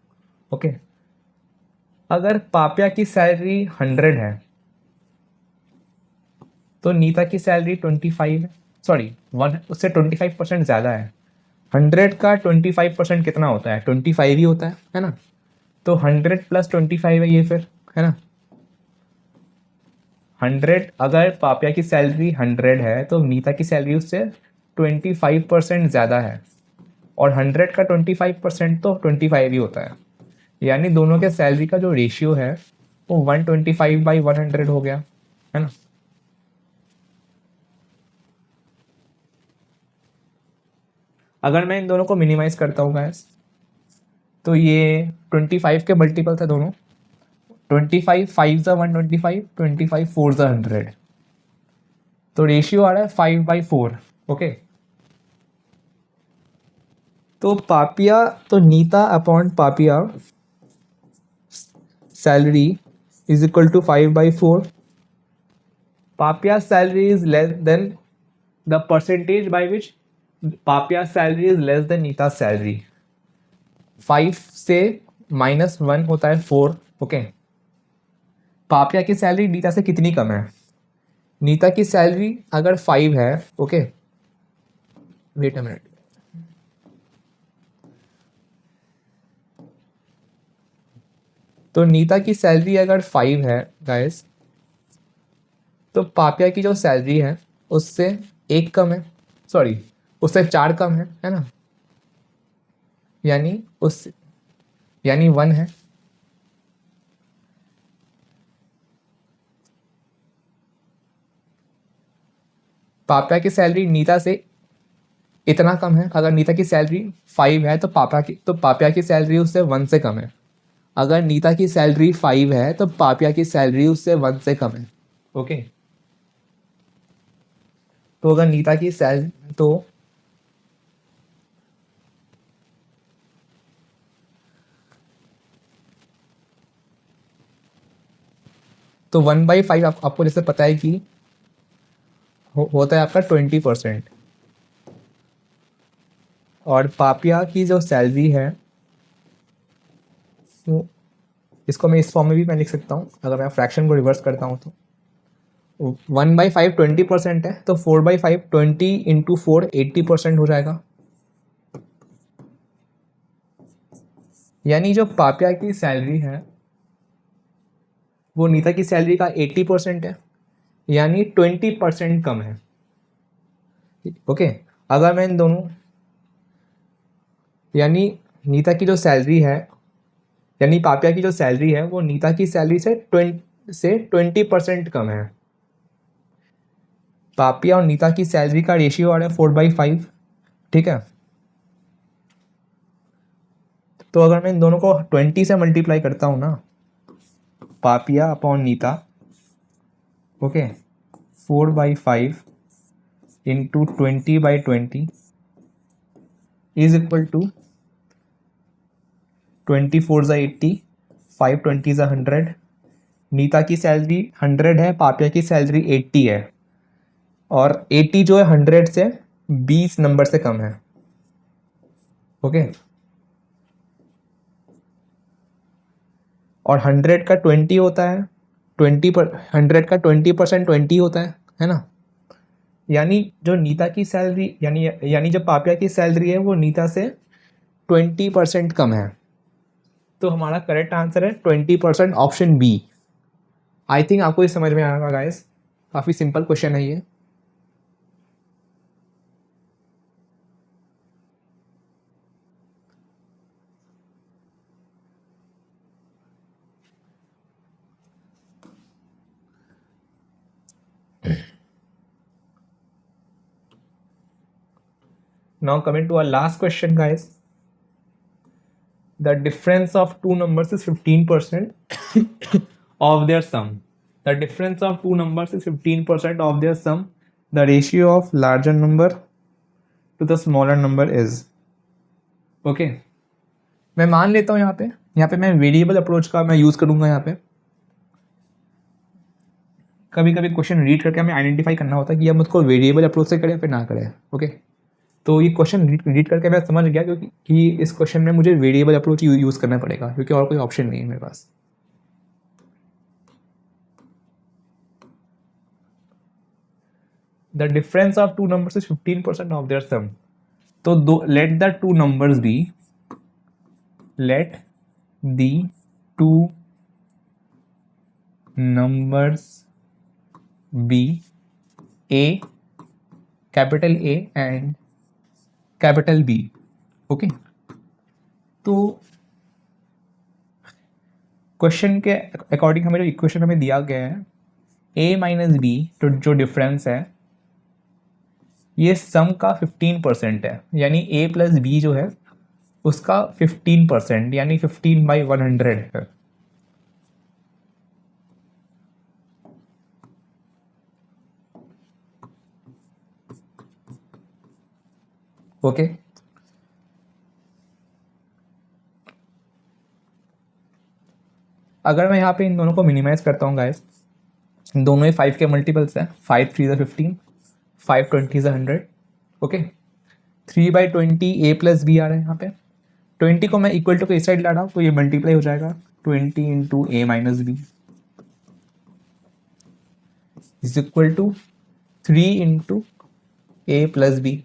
[SPEAKER 1] ओके, अगर पापिया की सैलरी 100 है तो नीता की सैलरी 25 है, सॉरी 1 उससे 25% ज़्यादा है। 100 का 25% कितना होता है? 25 ही होता है ना। तो 100 प्लस 25 है ये फिर, है ना। 100, अगर पापिया की सैलरी 100 है तो नीता की सैलरी उससे 25% ज़्यादा है, और 100 का 25% तो 25 ही होता है। यानी दोनों के सैलरी का जो रेशियो है वो 125/100 हो गया, है ना। अगर मैं इन दोनों को मिनिमाइज करता हूँ गाइस, तो ये 25 के मल्टीपल थे दोनों, 25 5 ज़ा 125, 25 4 ज़ा 100, तो रेशियो आ रहा है 5/4। ओके, तो पापिया, तो Neeta upon Papia salary is equal to 5/4। Papia salary is less than the percentage by which Papia salary is less than Neeta salary. 5 से -1 होता है 4। ओके, पापिया की सैलरी नीता से कितनी कम है? नीता की सैलरी अगर 5 है, ओके, वेट अ मिनट, तो नीता की सैलरी अगर 5 है गाइस, तो पापिया की जो सैलरी है उससे 1 कम है, सॉरी उससे 4 कम है ना, यानी 1 है। पापिया की सैलरी नीता से इतना कम है। अगर नीता की सैलरी 5 है तो पापिया की सैलरी उससे 1 से कम है। अगर नीता की सैलरी 5 है तो पापिया की सैलरी उससे 1 से कम है। ओके, तो अगर नीता की सैलरी तो 1/5 आपको जैसे पता है कि होता है आपका 20%। और पापिया की जो सैलरी है वो, इसको मैं इस फॉर्म में भी मैं लिख सकता हूँ। अगर मैं फ्रैक्शन को रिवर्स करता हूँ तो 1/5 20% है, तो 4/5 20 इंटू 4 80% हो जाएगा। यानी जो पापिया की सैलरी है वो नीता की सैलरी का 80% है, यानी 20% कम है। ओके, अगर मैं इन दोनों, यानी नीता की जो सैलरी है, यानी पापिया की जो सैलरी है वो नीता की सैलरी से 20% कम है। पापिया और नीता की सैलरी का रेशियो आ रहा है 4/5। ठीक है, तो अगर मैं इन दोनों को 20 से मल्टीप्लाई करता हूँ ना, Papia upon Neeta, okay, 4/5 into 20/20 is equal to 24 ज़ा 80, 5 20 ज़ा 100। नीता की सैलरी 100 है, पापिया की सैलरी 80 है, और 80 जो है 100 से 20 नंबर से कम है। ओके, और 100 का 20 होता है, 100 का 20% 20 होता है ना। यानी जो नीता की सैलरी, यानी जो पापिया की सैलरी है वो नीता से 20% कम है। तो हमारा करेक्ट आंसर है 20%, ऑप्शन बी। आई थिंक आपको ये समझ में आएगा गाइस, काफ़ी सिंपल क्वेश्चन है ये। Now coming to our last question guys, the difference of two numbers is 15% of their sum. The difference of two numbers is 15% of their sum. The ratio of larger number to the smaller number is, okay, मैं मान लेता हूँ यहाँ पे मैं वेरिएबल अप्रोच का मैं यूज़ करूँगा। यहाँ पे कभी कभी क्वेश्चन रीड करके हमें आइडेंटिफाई करना होता है कि हम उसको वेरिएबल अप्रोच से करें फिर ना करें। ओके, तो ये क्वेश्चन रीड करके मैं समझ गया कि इस क्वेश्चन में मुझे वेरिएबल अप्रोच यूज़ करना पड़ेगा, क्योंकि और कोई ऑप्शन नहीं है मेरे पास। The difference of two numbers is 15% of their sum. तो let the two numbers be A, capital A and capital B. Okay, तो क्वेश्चन के अकॉर्डिंग हमें जो इक्वेशन हमें दिया गया है, a माइनस बी, तो जो डिफरेंस है ये सम का 15% है, यानी a प्लस बी जो है उसका 15%, यानी 15/100 है। ओके, अगर मैं यहाँ पे इन दोनों को मिनिमाइज करता हूँ गाइस, दोनों ही 5 के मल्टीपल्स हैं, 5 3 15, 5 20 100, ओके। 3/20 ए प्लस बी आ रहा है यहाँ पे, 20 को मैं इक्वल टू के इस साइड ला रहा हूँ तो ये मल्टीप्लाई हो जाएगा 20 into a minus b is equal to 3 into a plus b.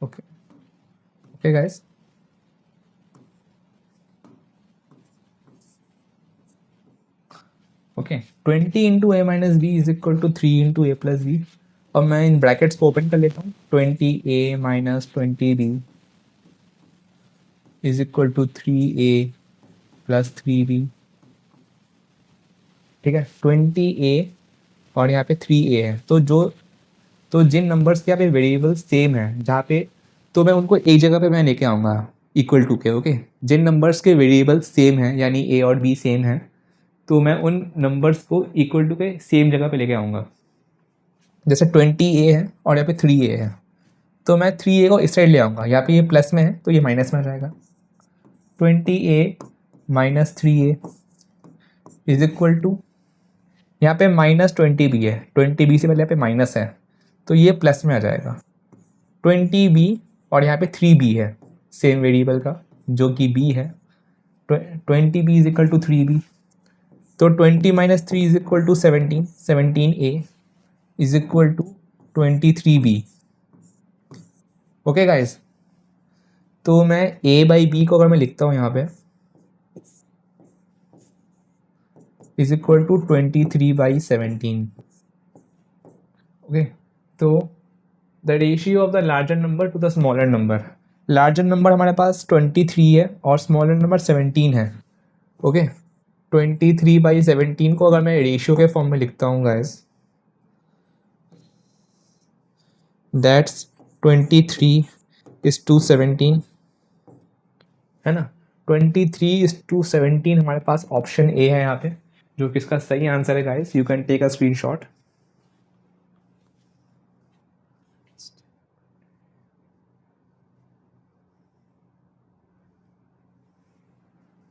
[SPEAKER 1] Okay okay guys, okay 20 into a minus b is equal to 3 into a plus b. अब मैं इन ब्रैकेट्स को ओपन कर लेता हूँ, 20a minus 20b is equal to 3a plus 3b, ठीक है। 20a और यहाँ पे 3a है, तो जिन नंबर्स के यहाँ पे वेरिएबल सेम है जहाँ पे, तो मैं उनको एक जगह पे मैं लेके आऊँगा इक्वल टू के, ओके। जिन नंबर्स के वेरिएबल सेम हैं यानी a और b सेम है, तो मैं उन नंबर्स को इक्वल टू के सेम जगह पे लेके आऊँगा। जैसे 20a है और यहाँ पे 3a है, तो मैं 3a को इस साइड ले आऊँगा, यहाँ पे ये प्लस में है तो ये माइनस में आ जाएगा। 20a minus 3a is equal to, यहाँ पे माइनस 20b है, 20b से पहले यहाँ पे माइनस है तो ये प्लस में आ जाएगा 20b, और यहाँ पे 3b है सेम वेरिएबल का जो कि b है, 20b is equal to 3b, तो 20 minus 3 is equal to 17, 17a is equal to 23b। Okay guys, तो मैं a बाई बी को अगर मैं लिखता हूँ यहाँ पे इज इक्वल टू 23/17, ओके। तो the ratio of the larger number two the smaller number, larger number हमारे पास 23 है और स्मॉलर नंबर 17 है, ओके। 23/17 को अगर मैं रेशियो के फॉर्म में लिखता हूँ गाइस, दैट्स 23:17, है ना। 23:17 हमारे पास ऑप्शन ए है यहाँ पे, जो कि इसका सही आंसर है guys. You can take a screenshot.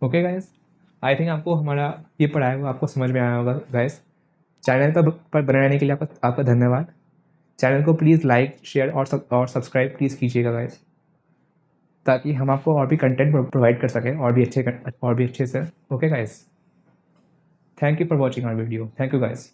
[SPEAKER 1] Okay guys, I think आपको हमारा ये पढ़ाया हुआ आपको समझ में आया होगा गाइस। चैनल पर बने रहने के लिए आपका धन्यवाद। चैनल को प्लीज़ लाइक शेयर और सब्सक्राइब प्लीज़ कीजिएगा गाइस, ताकि हम आपको और भी कंटेंट प्रोवाइड कर सकें और भी अच्छे से। Okay guys, thank you for watching our video. Thank you guys.